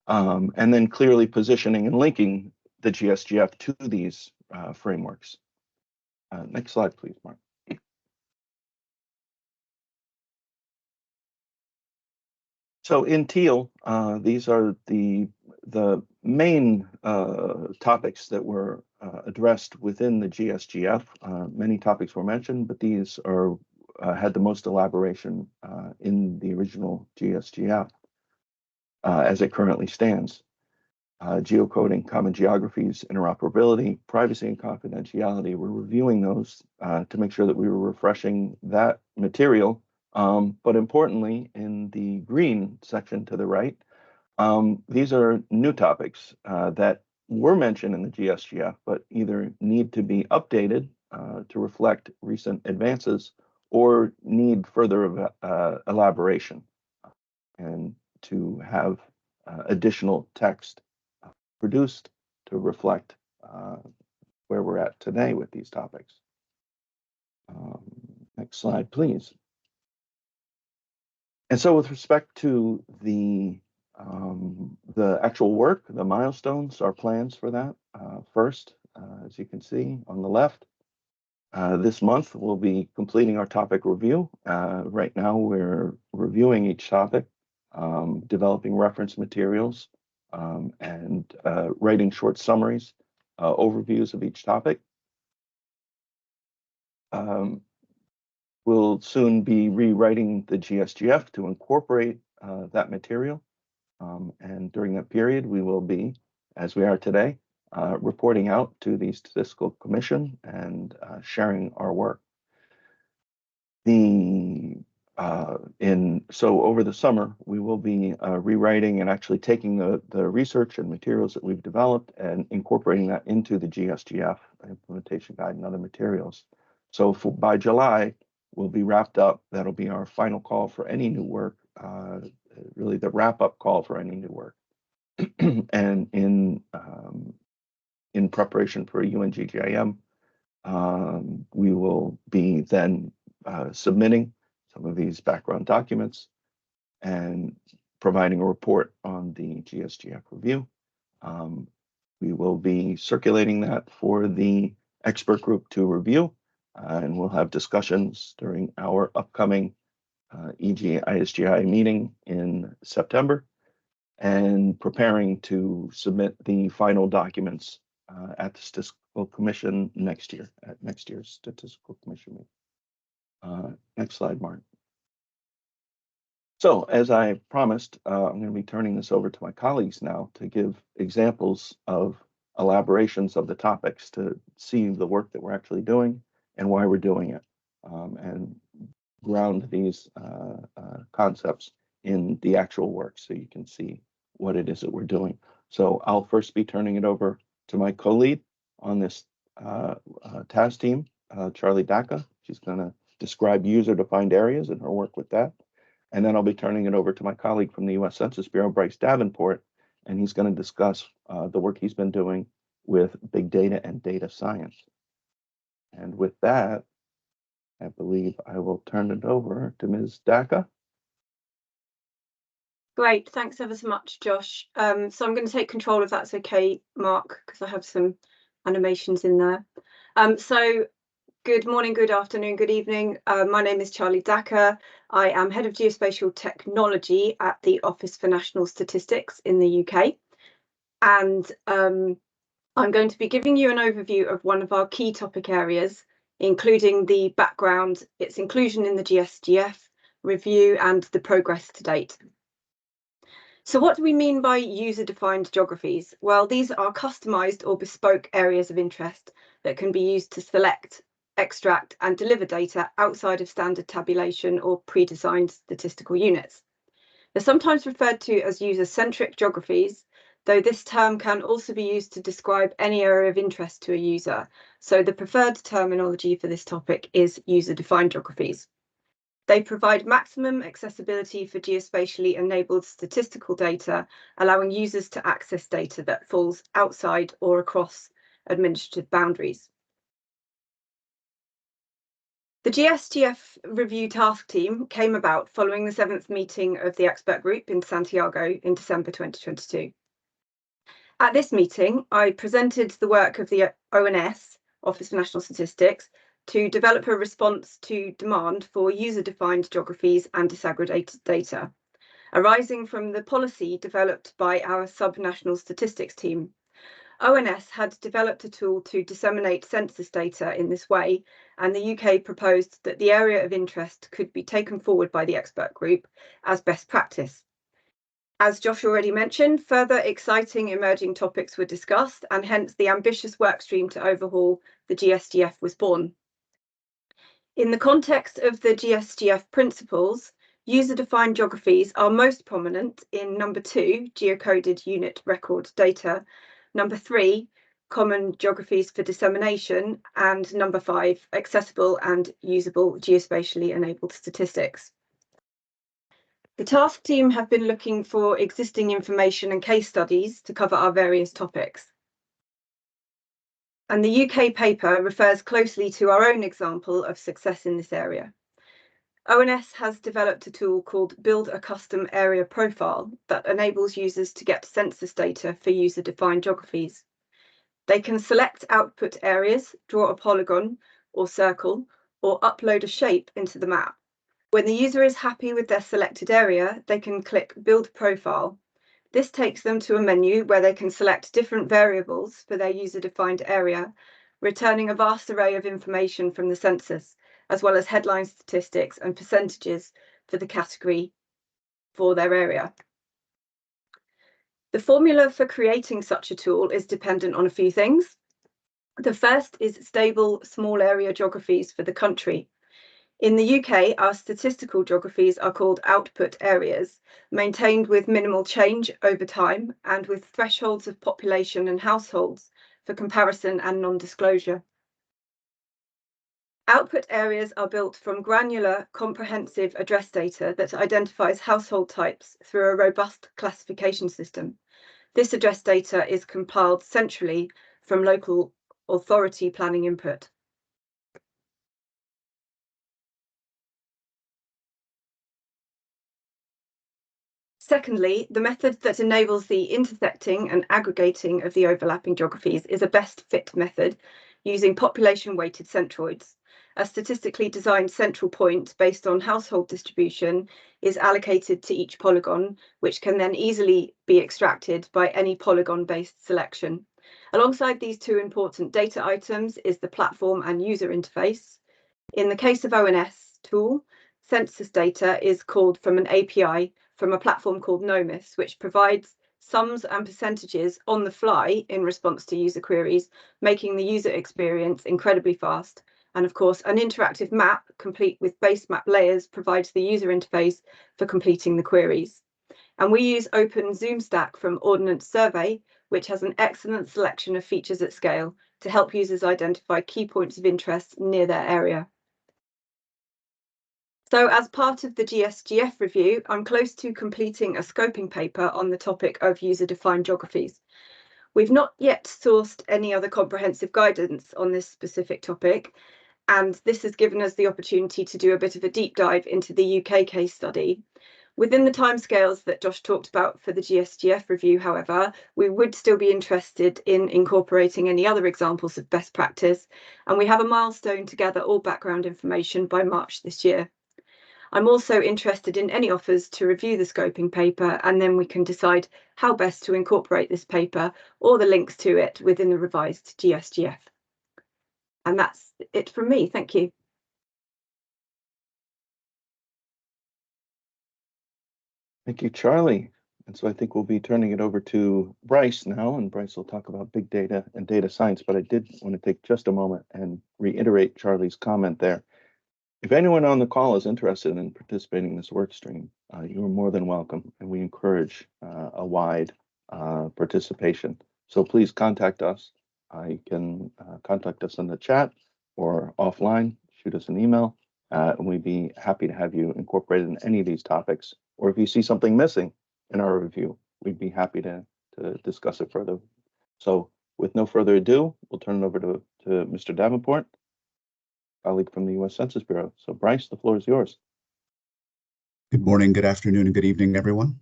And then clearly positioning and linking the GSGF to these frameworks. Next slide, please, Mark. So in teal, these are the main topics that were addressed within the GSGF. Many topics were mentioned, but these are had the most elaboration in the original GSGF as it currently stands. Geocoding, common geographies, interoperability, privacy and confidentiality. We're reviewing those to make sure that we were refreshing that material. But importantly, in the green section to the right, these are new topics that were mentioned in the GSGF, but either need to be updated to reflect recent advances or need further elaboration and to have additional text produced to reflect where we're at today with these topics. Next slide, please. And so with respect to the actual work, the milestones, our plans for that, first, as you can see on the left, this month we'll be completing our topic review. Right now we're reviewing each topic, developing reference materials, and writing short summaries, overviews of each topic. We'll soon be rewriting the GSGF to incorporate that material. And during that period, we will be, as we are today, reporting out to the Statistical Commission and sharing our work. So over the summer, we will be rewriting and actually taking the research and materials that we've developed and incorporating that into the GSGF implementation guide and other materials. So by July, we'll be wrapped up. That'll be our final call for any new work, really the wrap-up call for any new work. And in preparation for a UNGGIM. We will be then submitting some of these background documents and providing a report on the GSGF review. We will be circulating that for the expert group to review, and we'll have discussions during our upcoming ISGI meeting in September, and preparing to submit the final documents at the Statistical Commission next year, at next year's Statistical Commission meeting. Next slide, Mark. So, as I promised, I'm going to be turning this over to my colleagues now to give examples of elaborations of the topics to see the work that we're actually doing and why we're doing it, and ground these concepts in the actual work so you can see what it is that we're doing. So I'll first be turning it over to my co-lead on this task team, Charlie Dacca. She's going to describe user-defined areas and her work with that. And then I'll be turning it over to my colleague from the U.S. Census Bureau, Bryce Davenport, and he's going to discuss the work he's been doing with big data and data science. And with that, I believe I will turn it over to Ms. Dacca. Great, thanks ever so much, Josh. So I'm going to take control if that's okay, Mark, because I have some animations in there. So good morning, good afternoon, good evening. My name is Charlie Dacca. I am Head of Geospatial Technology at the Office for National Statistics in the UK. And I'm going to be giving you an overview of one of our key topic areas, including the background, its inclusion in the GSGF review, and the progress to date. So what do we mean by user-defined geographies? Well, these are customized or bespoke areas of interest that can be used to select, extract, and deliver data outside of standard tabulation or pre-designed statistical units. They're sometimes referred to as user-centric geographies, though this term can also be used to describe any area of interest to a user. So the preferred terminology for this topic is user-defined geographies. They provide maximum accessibility for geospatially enabled statistical data, allowing users to access data that falls outside or across administrative boundaries. The GSGF review task team came about following the 7th meeting of the expert group in Santiago in December 2022. At this meeting, I presented the work of the ONS, Office for National Statistics, to develop a response to demand for user-defined geographies and disaggregated data, arising from the policy developed by our sub-national statistics team. ONS had developed a tool to disseminate census data in this way, and the UK proposed that the area of interest could be taken forward by the expert group as best practice. As Josh already mentioned, further exciting emerging topics were discussed, and hence the ambitious workstream to overhaul the GSGF was born. In the context of the GSGF principles, user-defined geographies are most prominent in number 2, geocoded unit record data, number 3, common geographies for dissemination, and number 5, accessible and usable geospatially enabled statistics. The task team have been looking for existing information and case studies to cover our various topics. And the UK paper refers closely to our own example of success in this area. ONS has developed a tool called Build a Custom Area Profile that enables users to get census data for user-defined geographies. They can select output areas, draw a polygon or circle, or upload a shape into the map. When the user is happy with their selected area, they can click Build Profile. This takes them to a menu where they can select different variables for their user-defined area, returning a vast array of information from the census, as well as headline statistics and percentages for the category for their area. The formula for creating such a tool is dependent on a few things. The first is stable small area geographies for the country. In the UK, our statistical geographies are called output areas, maintained with minimal change over time and with thresholds of population and households for comparison and non-disclosure. Output areas are built from granular, comprehensive address data that identifies household types through a robust classification system. This address data is compiled centrally from local authority planning input. Secondly, the method that enables the intersecting and aggregating of the overlapping geographies is a best fit method using population-weighted centroids. A statistically designed central point based on household distribution is allocated to each polygon, which can then easily be extracted by any polygon-based selection. Alongside these two important data items is the platform and user interface. In the case of ONS tool, census data is called from an API from a platform called Nomis, which provides sums and percentages on the fly in response to user queries, making the user experience incredibly fast. And of course, an interactive map complete with base map layers provides the user interface for completing the queries. And we use Open Zoom Stack from Ordnance Survey, which has an excellent selection of features at scale to help users identify key points of interest near their area. So as part of the GSGF review, I'm close to completing a scoping paper on the topic of user-defined geographies. We've not yet sourced any other comprehensive guidance on this specific topic, and this has given us the opportunity to do a bit of a deep dive into the UK case study. Within the timescales that Josh talked about for the GSGF review, however, we would still be interested in incorporating any other examples of best practice, and we have a milestone to gather all background information by March this year. I'm also interested in any offers to review the scoping paper, and then we can decide how best to incorporate this paper or the links to it within the revised GSGF. And that's it from me. Thank you. Thank you, Charlie. And so I think we'll be turning it over to Bryce now, and Bryce will talk about big data and data science. But I did want to take just a moment and reiterate Charlie's comment there. If anyone on the call is interested in participating in this work stream, you are more than welcome, and we encourage a wide participation. So please contact us. You can contact us in the chat or offline, shoot us an email, and we'd be happy to have you incorporated in any of these topics. Or if you see something missing in our review, we'd be happy to discuss it further. So with no further ado, we'll turn it over to Mr. Davenport, colleague from the U.S. Census Bureau. So Bryce, the floor is yours. Good morning, good afternoon, and good evening, everyone.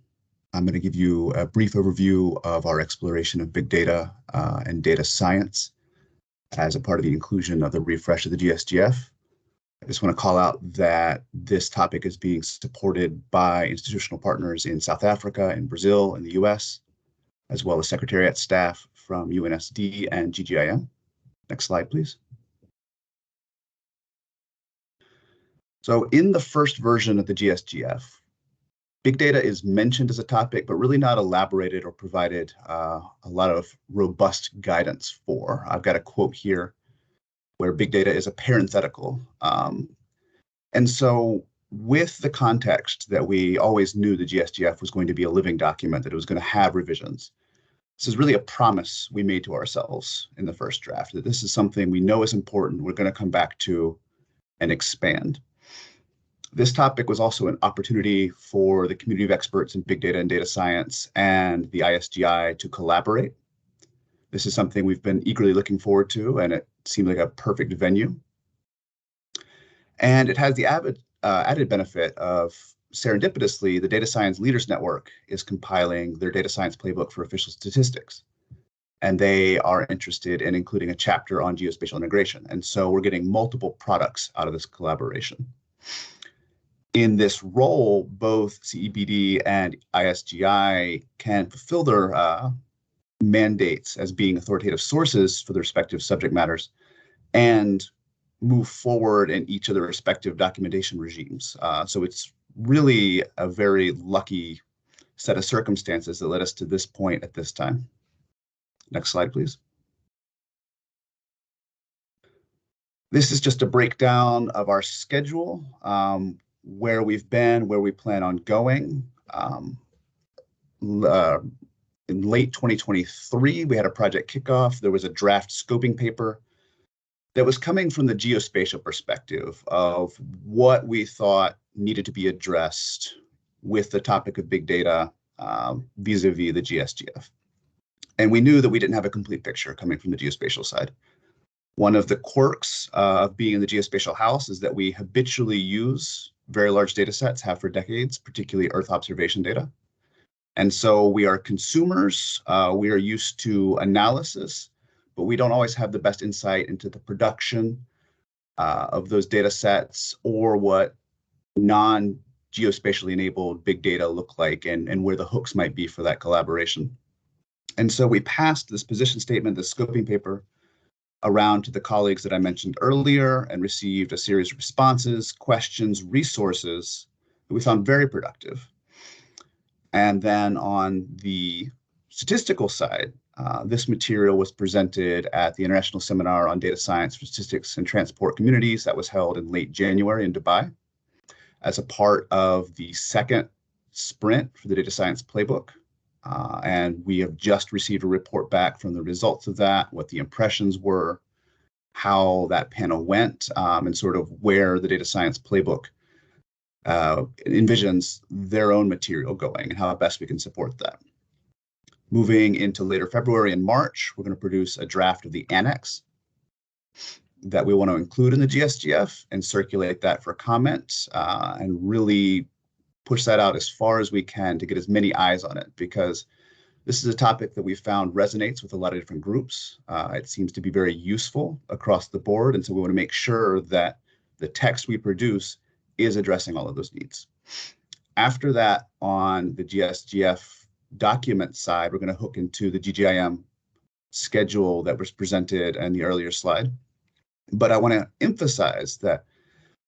I'm going to give you a brief overview of our exploration of big data and data science as a part of the inclusion of the refresh of the GSGF. I just want to call out that this topic is being supported by institutional partners in South Africa, in Brazil, and the US, as well as Secretariat staff from UNSD and GGIM. Next slide, please. So in the first version of the GSGF, big data is mentioned as a topic, but really not elaborated or provided a lot of robust guidance for. I've got a quote here where big data is a parenthetical. And so with the context that we always knew the GSGF was going to be a living document, that it was going to have revisions, this is really a promise we made to ourselves in the first draft, that this is something we know is important, we're going to come back to and expand. This topic was also an opportunity for the community of experts in big data and data science and the ISGI to collaborate. This is something we've been eagerly looking forward to, and it seemed like a perfect venue. And it has the added benefit of, serendipitously, the Data Science Leaders Network is compiling their data science playbook for official statistics. And they are interested in including a chapter on geospatial integration. And so we're getting multiple products out of this collaboration. In this role, both CEBD and ISGI can fulfill their mandates as being authoritative sources for the respective subject matters and move forward in each of their respective documentation regimes. So it's really a very lucky set of circumstances that led us to this point at this time. Next slide, please. This is just a breakdown of our schedule, where we've been, where we plan on going. In late 2023, we had a project kickoff. There was a draft scoping paper that was coming from the geospatial perspective of what we thought needed to be addressed with the topic of big data vis-a-vis the GSGF. And we knew that we didn't have a complete picture coming from the geospatial side. One of the quirks of being in the geospatial house is that we habitually use very large data sets, have for decades, particularly Earth observation data. And so we are consumers, we are used to analysis, but we don't always have the best insight into the production of those data sets or what non-geospatially enabled big data look like and where the hooks might be for that collaboration. And so we passed this position statement, the scoping paper, around to the colleagues that I mentioned earlier and received a series of responses, questions, resources that we found very productive. And then on the statistical side, this material was presented at the International Seminar on Data Science for Statistics and Transport Communities that was held in late January in Dubai as a part of the second sprint for the Data Science Playbook. And we have just received a report back from the results of that, what the impressions were, how that panel went, and sort of where the Data Science Playbook envisions their own material going and how best we can support that. Moving into later February and March, we're going to produce a draft of the annex that we want to include in the GSGF and circulate that for comment and really push that out as far as we can to get as many eyes on it, because this is a topic that we found resonates with a lot of different groups. It seems to be very useful across the board. And so we want to make sure that the text we produce is addressing all of those needs. After that, on the GSGF document side, we're going to hook into the GGIM schedule that was presented in the earlier slide. But I want to emphasize that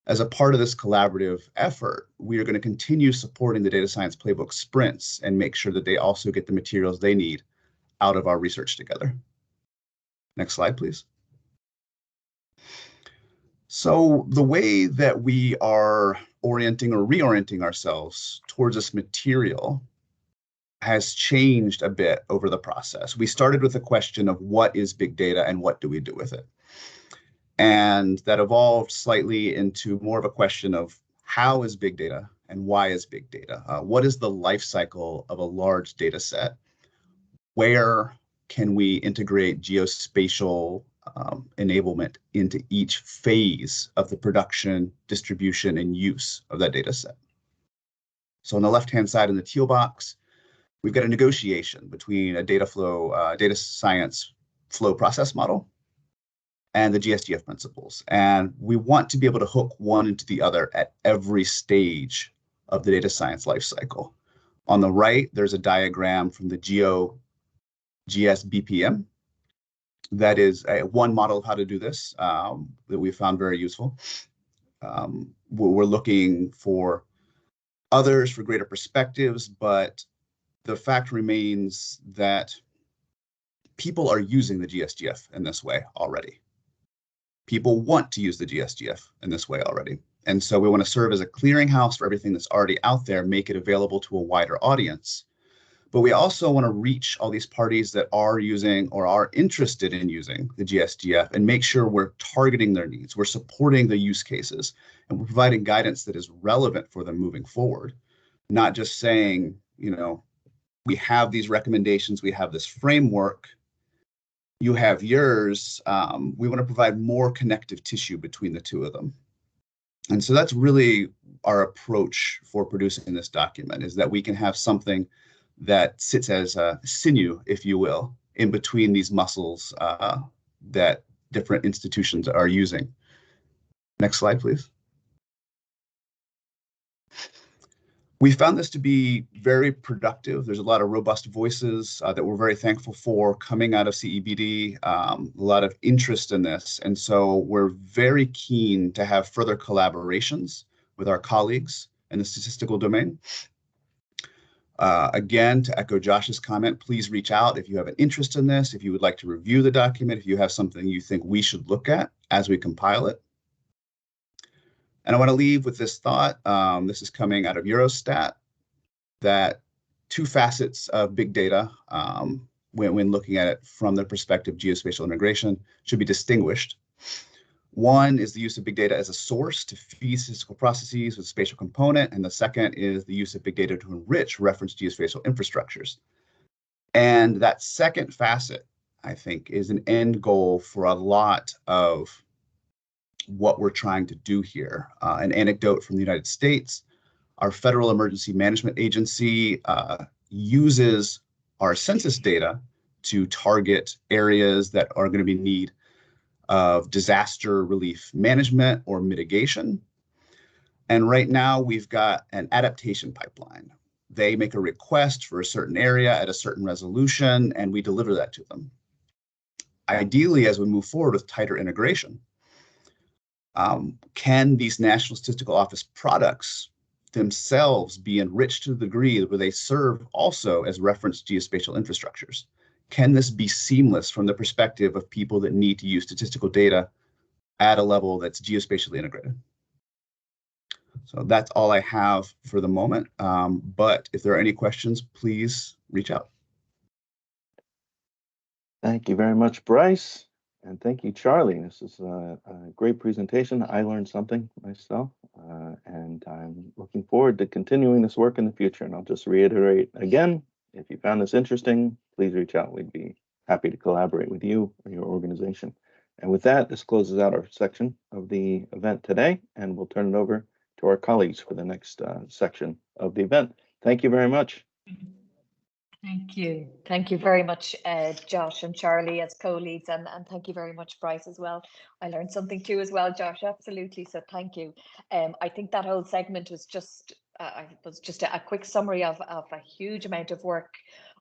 as a part of this collaborative effort, we are going to continue supporting the Data Science Playbook sprints and make sure that they also get the materials they need out of our research together. Next slide, please. So the way that we are orienting or reorienting ourselves towards this material has changed a bit over the process. We started with a question of what is big data and what do we do with it? And that evolved slightly into more of a question of how is big data and why is big data? What is the life cycle of a large data set? Where can we integrate geospatial enablement into each phase of the production, distribution, and use of that data set? So on the left-hand side in the teal box, we've got a negotiation between a data science flow process model and the GSGF principles. And we want to be able to hook one into the other at every stage of the data science lifecycle. On the right, there's a diagram from the GSBPM. That is one model of how to do this that we found very useful. We're looking for others for greater perspectives, but the fact remains that people are using the GSGF in this way already. People want to use the GSGF in this way already. And so we want to serve as a clearinghouse for everything that's already out there, make it available to a wider audience. But we also want to reach all these parties that are using or are interested in using the GSGF and make sure we're targeting their needs. We're supporting the use cases and we're providing guidance that is relevant for them moving forward. Not just saying, you know, we have these recommendations, we have this framework, you have yours. We want to provide more connective tissue between the two of them. And so that's really our approach for producing this document, is that we can have something that sits as a sinew, if you will, in between these muscles that different institutions are using. Next slide, please. We found this to be very productive. There's a lot of robust voices that we're very thankful for coming out of CEBD, a lot of interest in this. And so we're very keen to have further collaborations with our colleagues in the statistical domain. Again, to echo Josh's comment, please reach out if you have an interest in this, if you would like to review the document, if you have something you think we should look at as we compile it. And I want to leave with this thought. This is coming out of Eurostat, that two facets of big data, when looking at it from the perspective of geospatial integration, should be distinguished. One is the use of big data as a source to feed statistical processes with a spatial component, and the second is the use of big data to enrich reference geospatial infrastructures. And that second facet, I think, is an end goal for a lot of what we're trying to do here. An anecdote from the United States, our Federal Emergency Management Agency uses our census data to target areas that are going to be in need of disaster relief management or mitigation. And right now we've got an adaptation pipeline. They make a request for a certain area at a certain resolution, and we deliver that to them. Ideally, as we move forward with tighter integration, can these National Statistical Office products themselves be enriched to the degree where they serve also as reference geospatial infrastructures? Can this be seamless from the perspective of people that need to use statistical data at a level that's geospatially integrated? So that's all I have for the moment. But if there are any questions, please reach out. Thank you very much, Bryce. And thank you, Charlie. This is a great presentation. I learned something myself, and I'm looking forward to continuing this work in the future. And I'll just reiterate again, if you found this interesting, please reach out. We'd be happy to collaborate with you or your organization. And with that, this closes out our section of the event today, and we'll turn it over to our colleagues for the next section of the event. Thank you very much. Thank you. Thank you very much, Josh and Charlie as co-leads, and thank you very much, Bryce, as well. I learned something too as well, Josh, absolutely, so thank you. I think that whole segment was just a quick summary of a huge amount of work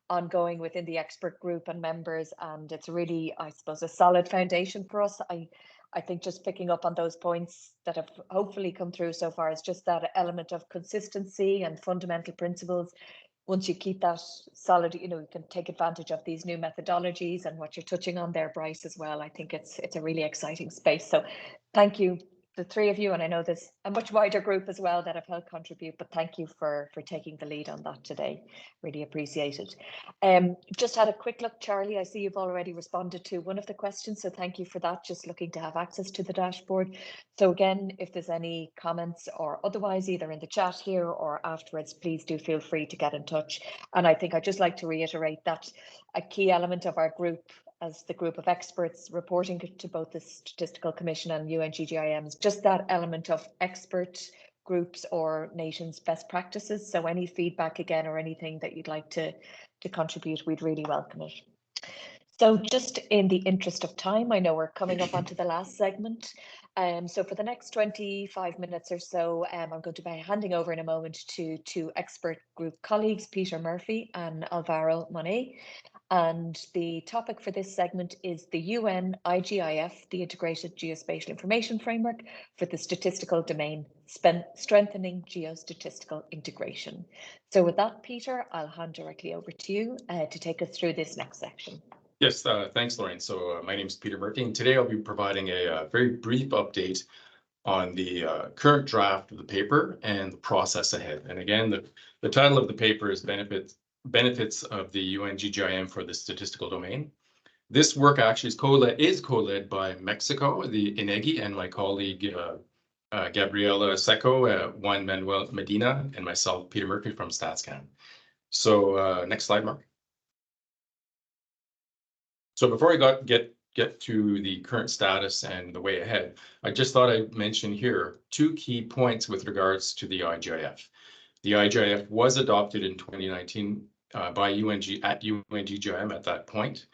ongoing within the expert group and members, and it's really, I suppose, a solid foundation for us. I think just picking up on those points that have hopefully come through so far is just that element of consistency and fundamental principles. Once you keep that solid, you can take advantage of these new methodologies and what you're touching on there, Bryce, as well. I think it's a really exciting space. So thank you, the three of you, and I know there's a much wider group as well that have helped contribute, but thank you for taking the lead on that today. Really appreciate it. Just had a quick look, Charlie. I see you've already responded to one of the questions, so thank you for that. Just looking to have access to the dashboard. So again, if there's any comments or otherwise, either in the chat here or afterwards, please do feel free to get in touch. And I think I'd just like to reiterate that a key element of our group, as the group of experts reporting to both the Statistical Commission and UNGGIM, is just that element of expert groups or nations best practices. So any feedback again or anything that you'd like to contribute, we'd really welcome it. So just in the interest of time, I know we're coming up onto the last segment. So for the next 25 minutes or so, I'm going to be handing over in a moment to two expert group colleagues, Peter Murphy and Alvaro Monet. And the topic for this segment is the UN IGIF, the Integrated Geospatial Information Framework for the Statistical Domain, Strengthening Geostatistical Integration. So with that, Peter, I'll hand directly over to you to take us through this next section. Yes, thanks, Lorraine. So my name is Peter Murphy, and today I'll be providing a very brief update on the current draft of the paper and the process ahead. And again, the title of the paper is Benefits of the UNGGIM for the Statistical Domain. This work actually is co-led by Mexico, the INEGI, and my colleague Gabriela Seco, Juan Manuel Medina, and myself, Peter Murphy from StatsCan. So next slide, Mark. So before I get to the current status and the way ahead, I just thought I'd mention here two key points with regards to the IGIF. The IGIF was adopted in 2019 by UNGGIM at that point.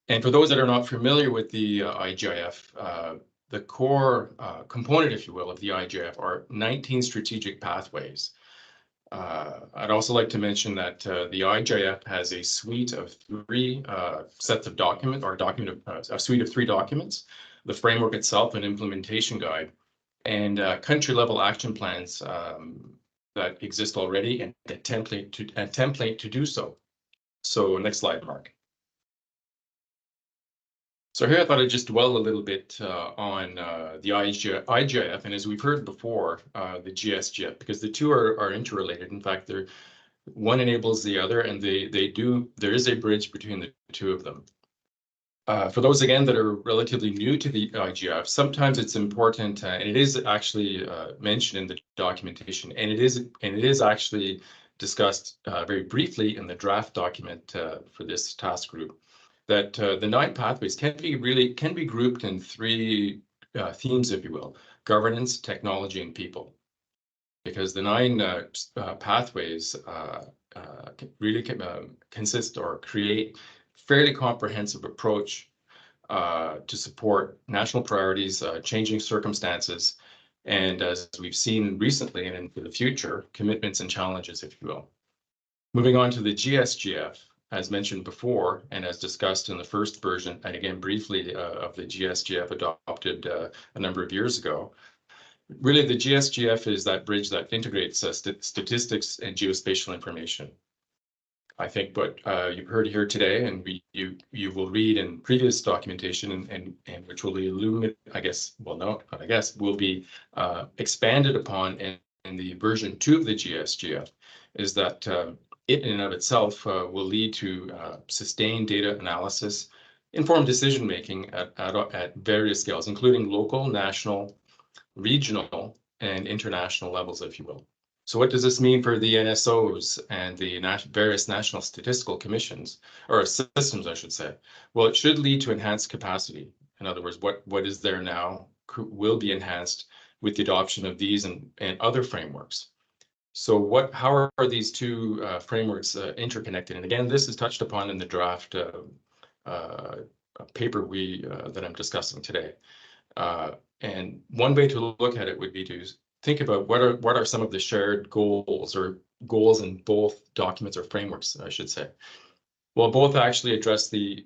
And for those that are not familiar with the IGIF, the core component, if you will, of the IGIF are 19 strategic pathways. I'd also like to mention that the IGIF has a suite of three sets of documents, or a suite of three documents: the framework itself, an implementation guide, and country-level action plans that exist already, and a template to do so. So next slide, Mark. So here I thought I'd just dwell a little bit on the IGIF, and as we've heard before, the GSGF, because the two are interrelated. In fact, one enables the other, and there is a bridge between the two of them. For those, again, that are relatively new to the IGIF, sometimes it's important, and it is actually mentioned in the documentation, and it is actually discussed very briefly in the draft document for this task group, that the 9 pathways can be grouped in 3 themes, if you will: governance, technology, and people. Because the 9 pathways really consist or create fairly comprehensive approach to support national priorities, changing circumstances, and as we've seen recently and into the future, commitments and challenges, if you will. Moving on to the GSGF, as mentioned before, and as discussed in the first version, and again briefly, of the GSGF adopted a number of years ago. Really, the GSGF is that bridge that integrates statistics and geospatial information. I think what you've heard here today, and you will read in previous documentation, and which will be illuminated, will be expanded upon in the version 2 of the GSGF, is that it in and of itself will lead to sustained data analysis, informed decision making at various scales, including local, national, regional, and international levels, if you will. So what does this mean for the NSOs and the various national statistical commissions, or systems, I should say? Well, it should lead to enhanced capacity. In other words, what is there now will be enhanced with the adoption of these and other frameworks. So how are these 2 frameworks interconnected? And again, this is touched upon in the draft paper that I'm discussing today. And one way to look at it would be to think about what are some of the shared goals, or goals in both documents or frameworks, I should say. Well, both actually address the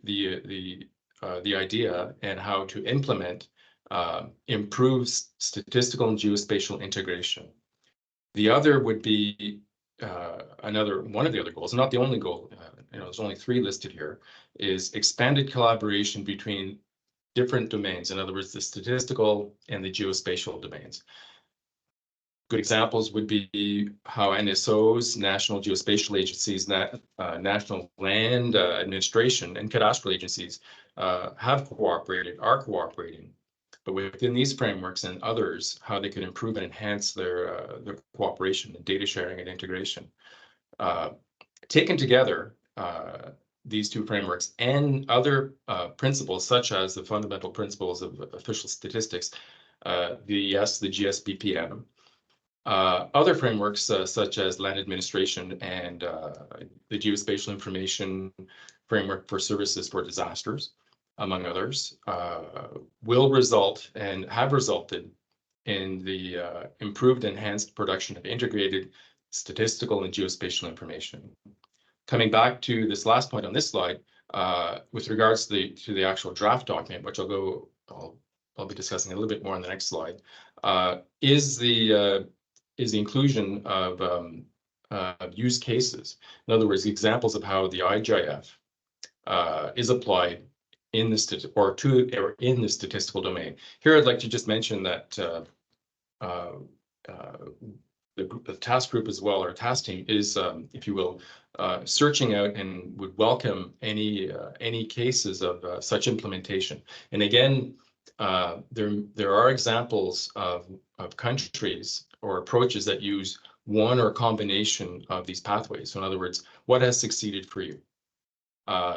idea and how to implement improve statistical and geospatial integration. The other would be one of the other goals, not the only goal. There's only 3 listed here. Is expanded collaboration between different domains. In other words, the statistical and the geospatial domains. Good examples would be how NSOs, National Geospatial Agencies, National Land Administration, and cadastral agencies are cooperating. But within these frameworks and others, how they can improve and enhance their cooperation and data sharing and integration. Taken together, these 2 frameworks and other principles, such as the fundamental principles of official statistics, the GSBPM, other frameworks such as land administration and the geospatial information framework for services for disasters, among others, will result and have resulted in the improved, enhanced production of integrated statistical and geospatial information. Coming back to this last point on this slide, with regards to the actual draft document, which I'll be discussing a little bit more on the next slide, is the inclusion of use cases. In other words, examples of how the IGIF is applied in the statistical domain. Here, I'd like to just mention that the task group as well, or task team, is, if you will, searching out and would welcome any cases of such implementation. And again, there are examples of countries or approaches that use one or combination of these pathways. So in other words, what has succeeded for you?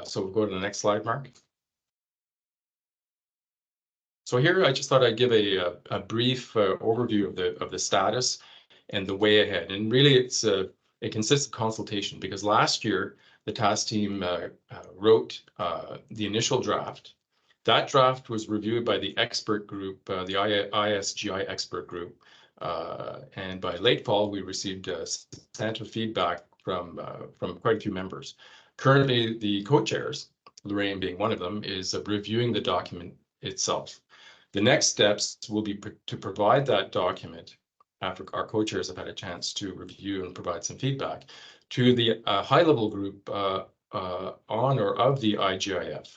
So we'll go to the next slide, Mark. So here, I just thought I'd give a brief overview of the status and the way ahead. And really, it consists of consultation, because last year, the task team wrote the initial draft. That draft was reviewed by the expert group, the ISGI expert group. And by late fall, we received substantive feedback from quite a few members. Currently, the co-chairs, Lorraine being one of them, is reviewing the document itself. The next steps will be to provide that document, after our co-chairs have had a chance to review and provide some feedback, to the high-level group on or of the IGIF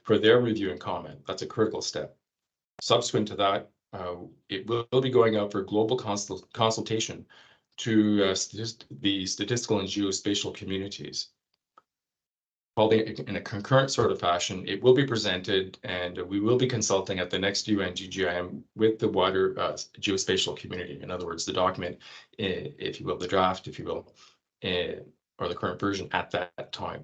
for their review and comment. That's a critical step. Subsequent to that, it will be going out for global consultation to the statistical and geospatial communities. probably in a concurrent sort of fashion. It will be presented, and we will be consulting at the next UNGGIM with the wider geospatial community. In other words, the document, if you will, the draft, if you will, or the current version at that time.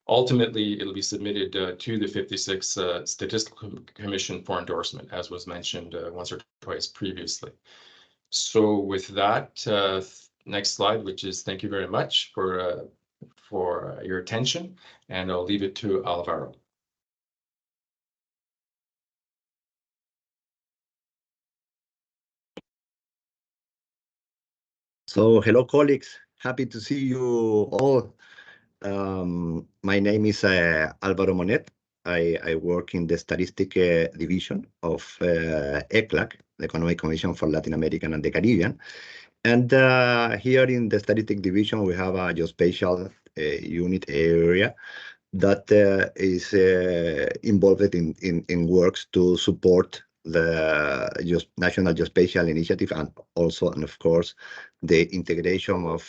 Ultimately, it'll be submitted to the 56th Statistical Commission for endorsement, as was mentioned once or twice previously. So with that, next slide, which is thank you very much for your attention, and I'll leave it to Alvaro. So hello, colleagues. Happy to see you all. My name is Alvaro Monet. I work in the Statistical Division of ECLAC, the Economic Commission for Latin America and the Caribbean. And here in the Statistical Division, we have a geospatial unit area that is involved in works to support the National Geospatial Initiative, and also, and of course, the integration of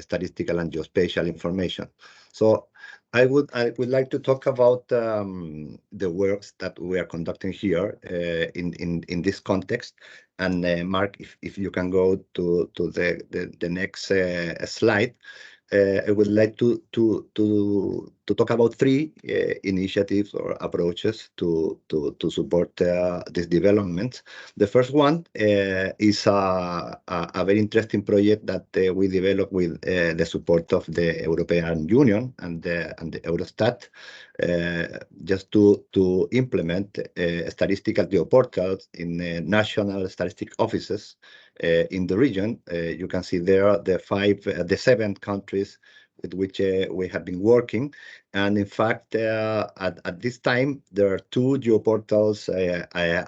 statistical and geospatial information. So I would like to talk about the works that we are conducting here in this context. And Mark, if you can go to the next slide. I would like to talk about three initiatives or approaches to support this development. The first one is a very interesting project that we developed with the support of the European Union and the Eurostat, just to implement statistical geoportals in national statistic offices in the region. You can see there the 7 countries with which we have been working. And in fact, at this time, there are 2 geoportals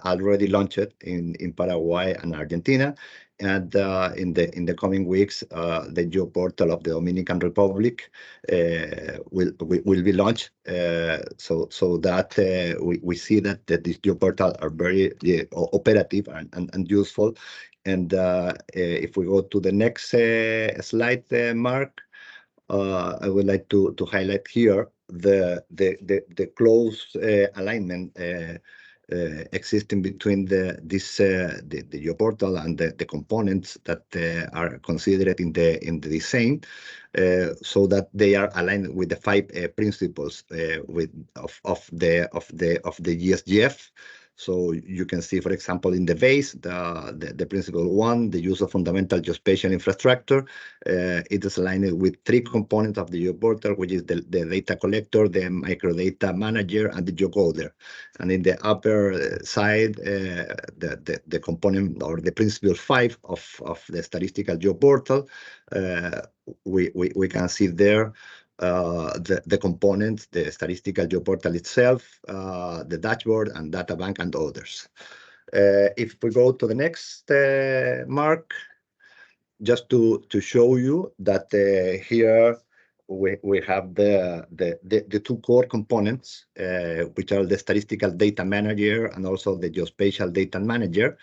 already launched in Paraguay and Argentina. And in the coming weeks, the geoportal of the Dominican Republic will be launched, so that we see that these geoportals are very operative and useful. And if we go to the next slide, Mark, I would like to highlight here the close alignment existing between the geoportal and the components that are considered in the design, so that they are aligned with the 5 principles of the GSGF. So you can see, for example, in the base, the principle 1, the use of fundamental geospatial infrastructure. It is aligned with 3 components of the geoportal, which is the data collector, the microdata manager, and the geocoder. And in the upper side, the component or the principle 5 of the statistical geoportal, we can see there the components, the statistical geoportal itself, the dashboard and data bank, and others. If we go to the next, Mark, just to show you that here we have the 2 core components, which are the statistical data manager and also the geospatial data manager,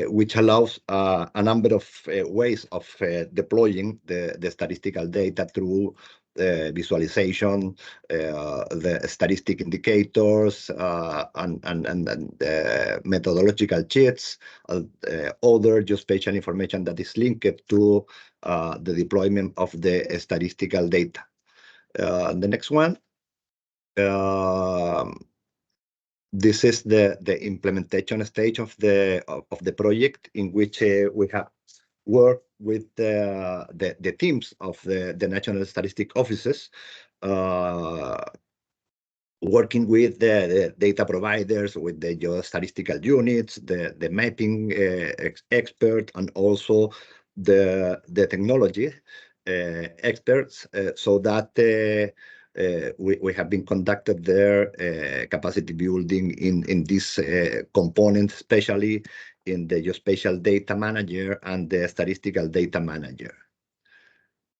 which allows a number of ways of deploying the statistical data through visualization, the statistic indicators, and methodological sheets, other geospatial information that is linked to the deployment of the statistical data. The next one. This is the implementation stage of the project, in which we have worked with the teams of the national statistic offices, working with the data providers, with the geostatistical units, the mapping expert, and also the technology experts, so that we have been conducted there capacity building in this component, especially in the geospatial data manager and the statistical data manager.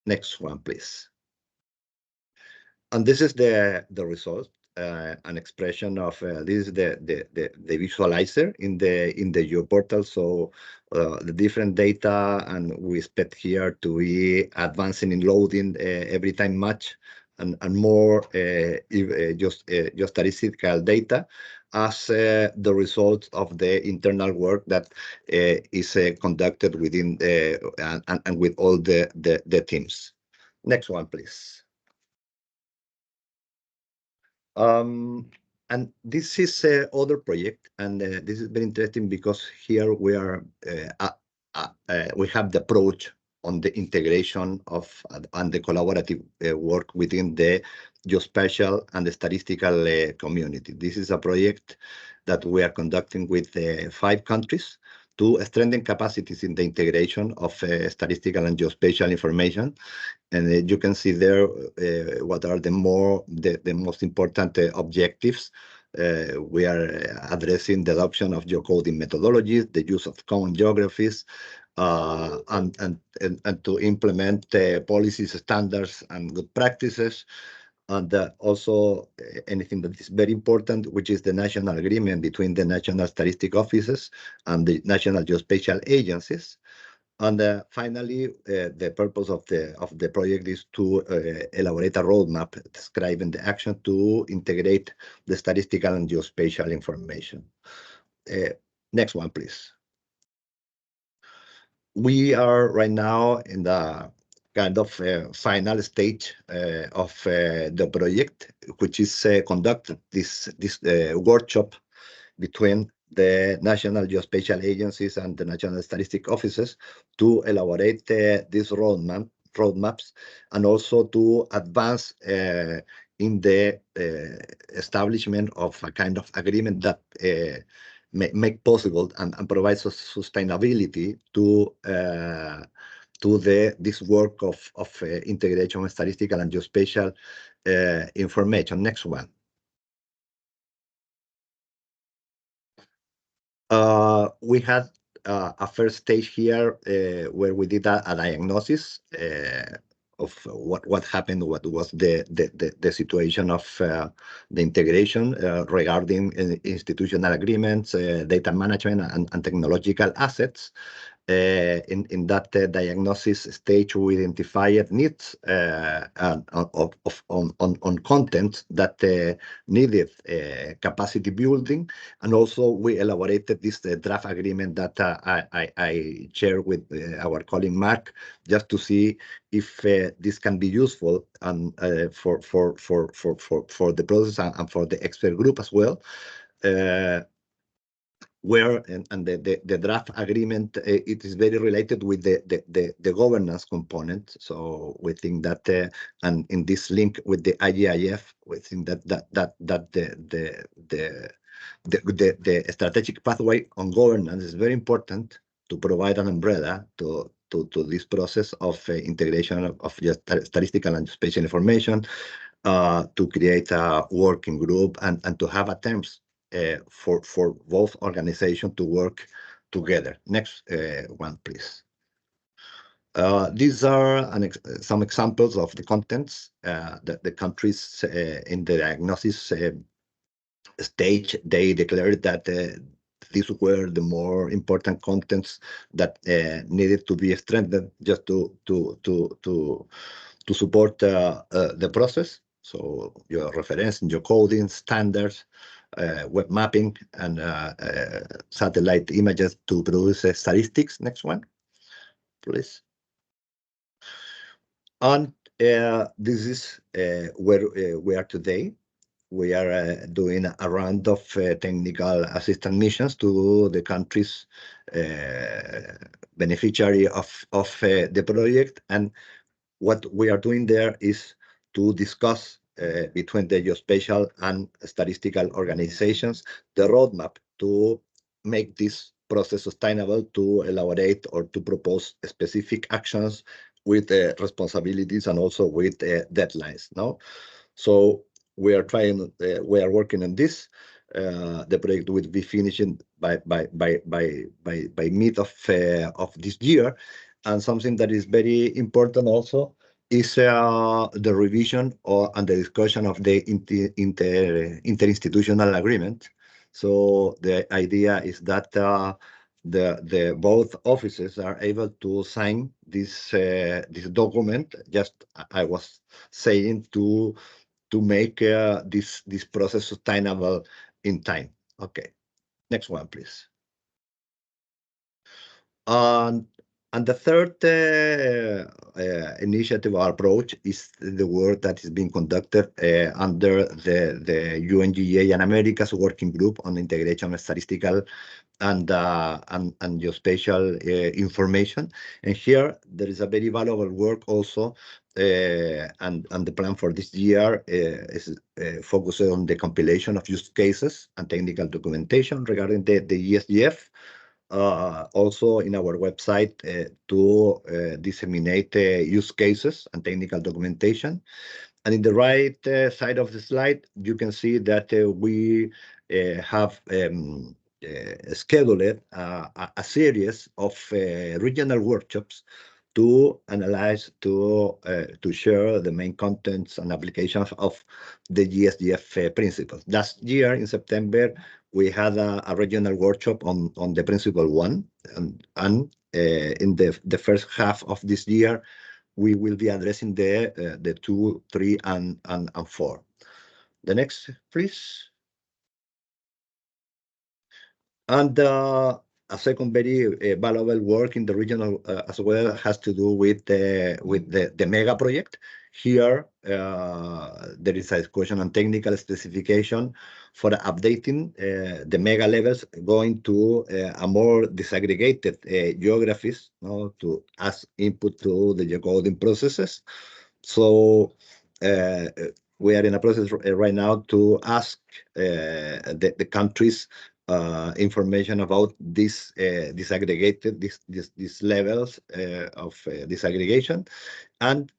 Next one, please. And this is the result, an expression of this is the visualizer in the geoportal. So the different data, and we expect here to be advancing in loading every time match and more just statistical data as the result of the internal work that is conducted within and with all the teams. Next one, please. And this is other project, and this is very interesting because here we are we have the approach on the integration of and the collaborative work within the geospatial and the statistical community. This is a project that we are conducting with 5 countries to strengthen capacities in the integration of statistical and geospatial information. And you can see there what are the most important objectives. We are addressing the adoption of geocoding methodologies, the use of common geographies, and to implement policies, standards, and good practices. And also anything that is very important, which is the national agreement between the national statistic offices and the national geospatial agencies. And finally, the purpose of the project is to elaborate a roadmap describing the action to integrate the statistical and geospatial information. Next one, please. We are right now in the kind of final stage of the project, which is conduct this workshop between the national geospatial agencies and the national statistic offices to elaborate these roadmaps and also to advance in the establishment of a kind of agreement that make possible and provides sustainability to this work of integration of statistical and geospatial information. Next one. We had a first stage here where we did a diagnosis of what happened, what was the situation of the integration regarding institutional agreements, data management, and technological assets. In that diagnosis stage, we identified needs on content that needed capacity building, and also we elaborated this draft agreement that I shared with our colleague Mark, just to see if this can be useful and for the process and for the expert group as well. Where and the draft agreement it is very related with the governance component. So we think that and in this link with the IGIF, we think that the strategic pathway on governance is very important to provide an umbrella to this process of integration of just statistical and spatial information, to create a working group and to have a terms for both organizations to work together. Next one, please. These are some examples of the contents that the countries in the diagnosis stage, they declared that these were the more important contents that needed to be strengthened just to support the process. So your reference, your coding standards, web mapping, and satellite images to produce statistics. Next one, please. And this is where we are today. We are doing a round of technical assistance missions to the countries beneficiary of the project. And what we are doing there is to discuss between the geospatial and statistical organizations the roadmap to make this process sustainable, to elaborate or to propose specific actions with responsibilities and also with deadlines. No, so we are trying. We are working on this. The project will be finishing by mid of this year, and something that is very important also is the revision and the discussion of the interinstitutional agreement. So the idea is that the both offices are able to sign this this document. Just I was saying to make this process sustainable in time. Okay, next one, please. And the third initiative or approach is the work that is being conducted under the UNGA and Americas Working Group on Integration of Statistical and Geospatial information. And here there is a very valuable work also, and the plan for this year is focused on the compilation of use cases and technical documentation regarding the GSGF. Also in our website to disseminate use cases and technical documentation. And in the right side of the slide, you can see that we have scheduled a series of regional workshops to analyze, to share the main contents and applications of the GSGF principles. Last year in September, we had a regional workshop on the principle 1, and in the first half of this year, we will be addressing the 2, 3, and 4. The next, please. And a second very valuable work in the regional as well has to do with the mega project. Here, there is a discussion on technical specification for updating the mega levels, going to a more disaggregated geographies, to as input to the geocoding processes. So we are in a process right now to ask the countries information about this disaggregated, these levels of disaggregation, and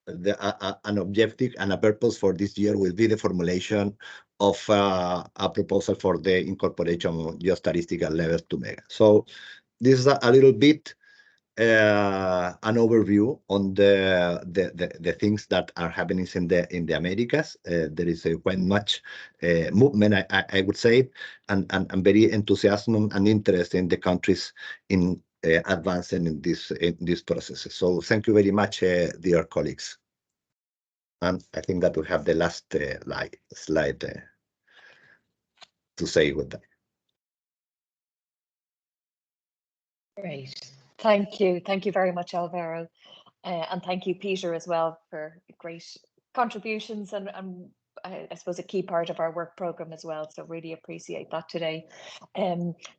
an objective and a purpose for this year will be the formulation of a proposal for the incorporation of geostatistical levels to mega. So this is a little bit an overview on the things that are happening in the Americas. There is quite much movement, I would say, and very enthusiasm and interest in the countries in advancing in these processes. So thank you very much, dear colleagues. And I think that we have the last slide to say with that. Great. Thank you. Thank you very much, Alvaro. And thank you, Peter, as well, for great contributions and I suppose a key part of our work program as well. So really appreciate that today.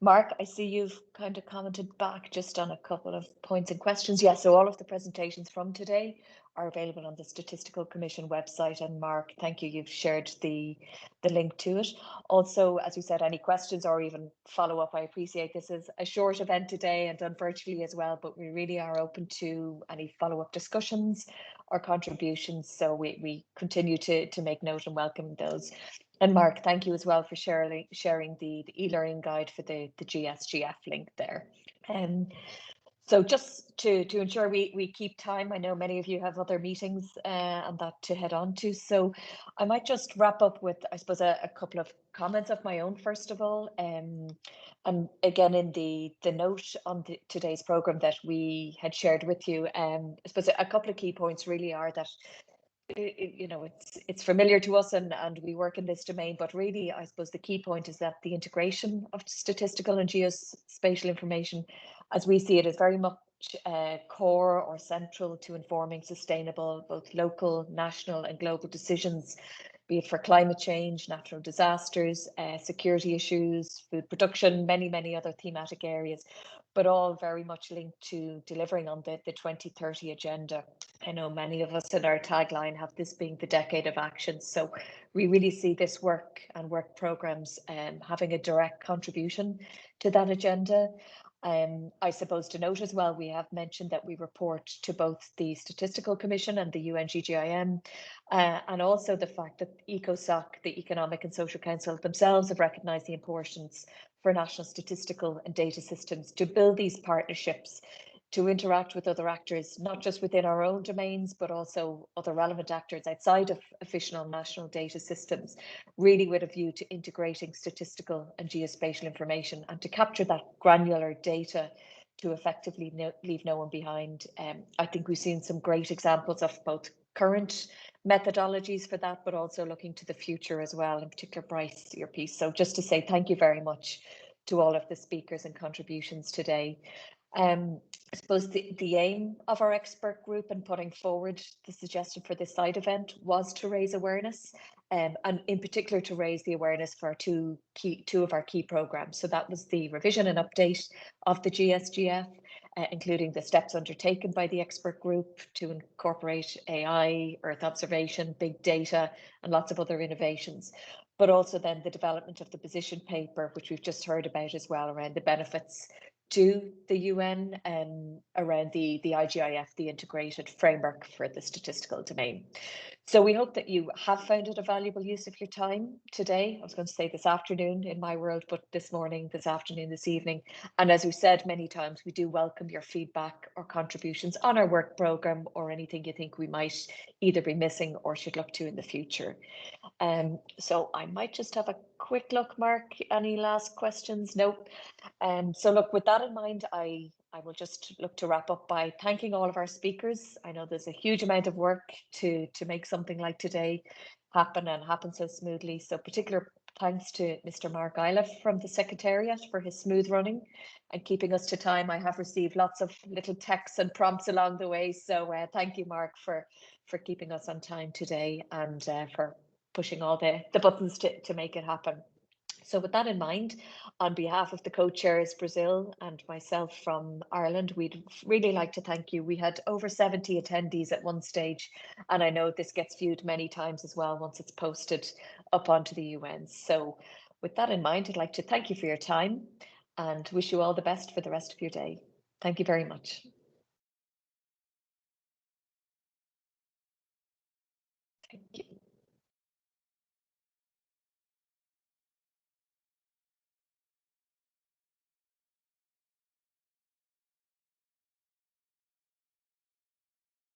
Mark, I see you've kind of commented back just on a couple of points and questions. Yeah, so all of the presentations from today are available on the Statistical Commission website. And Mark, thank you. You've shared the link to it. Also, as we said, any questions or even follow up, I appreciate this is a short event today and done virtually as well, but we really are open to any follow up discussions or contributions. So we continue to make note and welcome those. And Mark, thank you as well for sharing the e-learning guide for the GSGF link there. So just to ensure we keep time, I know many of you have other meetings and that to head on to. So I might just wrap up with, I suppose, a couple of comments of my own, first of all. And again, in the note on today's program that we had shared with you, I suppose a couple of key points really are that it's familiar to us and we work in this domain, but really I suppose the key point is that the integration of statistical and geospatial information, as we see it, is very much core or central to informing sustainable both local, national and global decisions, be it for climate change, natural disasters, security issues, food production, many other thematic areas, but all very much linked to delivering on the 2030 agenda. I know many of us in our tagline have this being the decade of action. So we really see this work and work programs having a direct contribution to that agenda. I suppose to note as well, we have mentioned that we report to both the Statistical Commission and the UNGGIM, and also the fact that ECOSOC, the Economic and Social Council themselves, have recognised the importance for national statistical and data systems to build these partnerships to interact with other actors, not just within our own domains, but also other relevant actors outside of official national data systems, really with a view to integrating statistical and geospatial information and to capture that granular data to effectively leave no one behind. I think we've seen some great examples of both current methodologies for that, but also looking to the future as well, in particular, Bryce, your piece. So just to say thank you very much to all of the speakers and contributions today. I suppose the aim of our expert group in putting forward the suggestion for this side event was to raise awareness, and in particular to raise the awareness for two of our key programs. So that was the revision and update of the GSGF, including the steps undertaken by the expert group to incorporate AI, Earth observation, big data, and lots of other innovations. But also then the development of the position paper, which we've just heard about as well, around the benefits to the UN and around the IGIF, the integrated framework for the statistical domain. So we hope that you have found it a valuable use of your time today. I was going to say this afternoon in my world, but this morning, this afternoon, this evening. And as we've said many times, we do welcome your feedback or contributions on our work programme or anything you think we might either be missing or should look to in the future. So I might just have a quick look, Mark. Any last questions? Nope. So look, with that in mind, I will just look to wrap up by thanking all of our speakers. I know there's a huge amount of work to make something like today happen and happen so smoothly. So particular thanks to Mr. Mark Iliff from the Secretariat for his smooth running and keeping us to time. I have received lots of little texts and prompts along the way. So thank you, Mark, for keeping us on time today and for pushing all the buttons to make it happen. So with that in mind, on behalf of the co-chairs Brazil and myself from Ireland, we'd really like to thank you. We had over 70 attendees at one stage, and I know this gets viewed many times as well once it's posted up onto the UN. So with that in mind, I'd like to thank you for your time and wish you all the best for the rest of your day. Thank you very much. Thank you.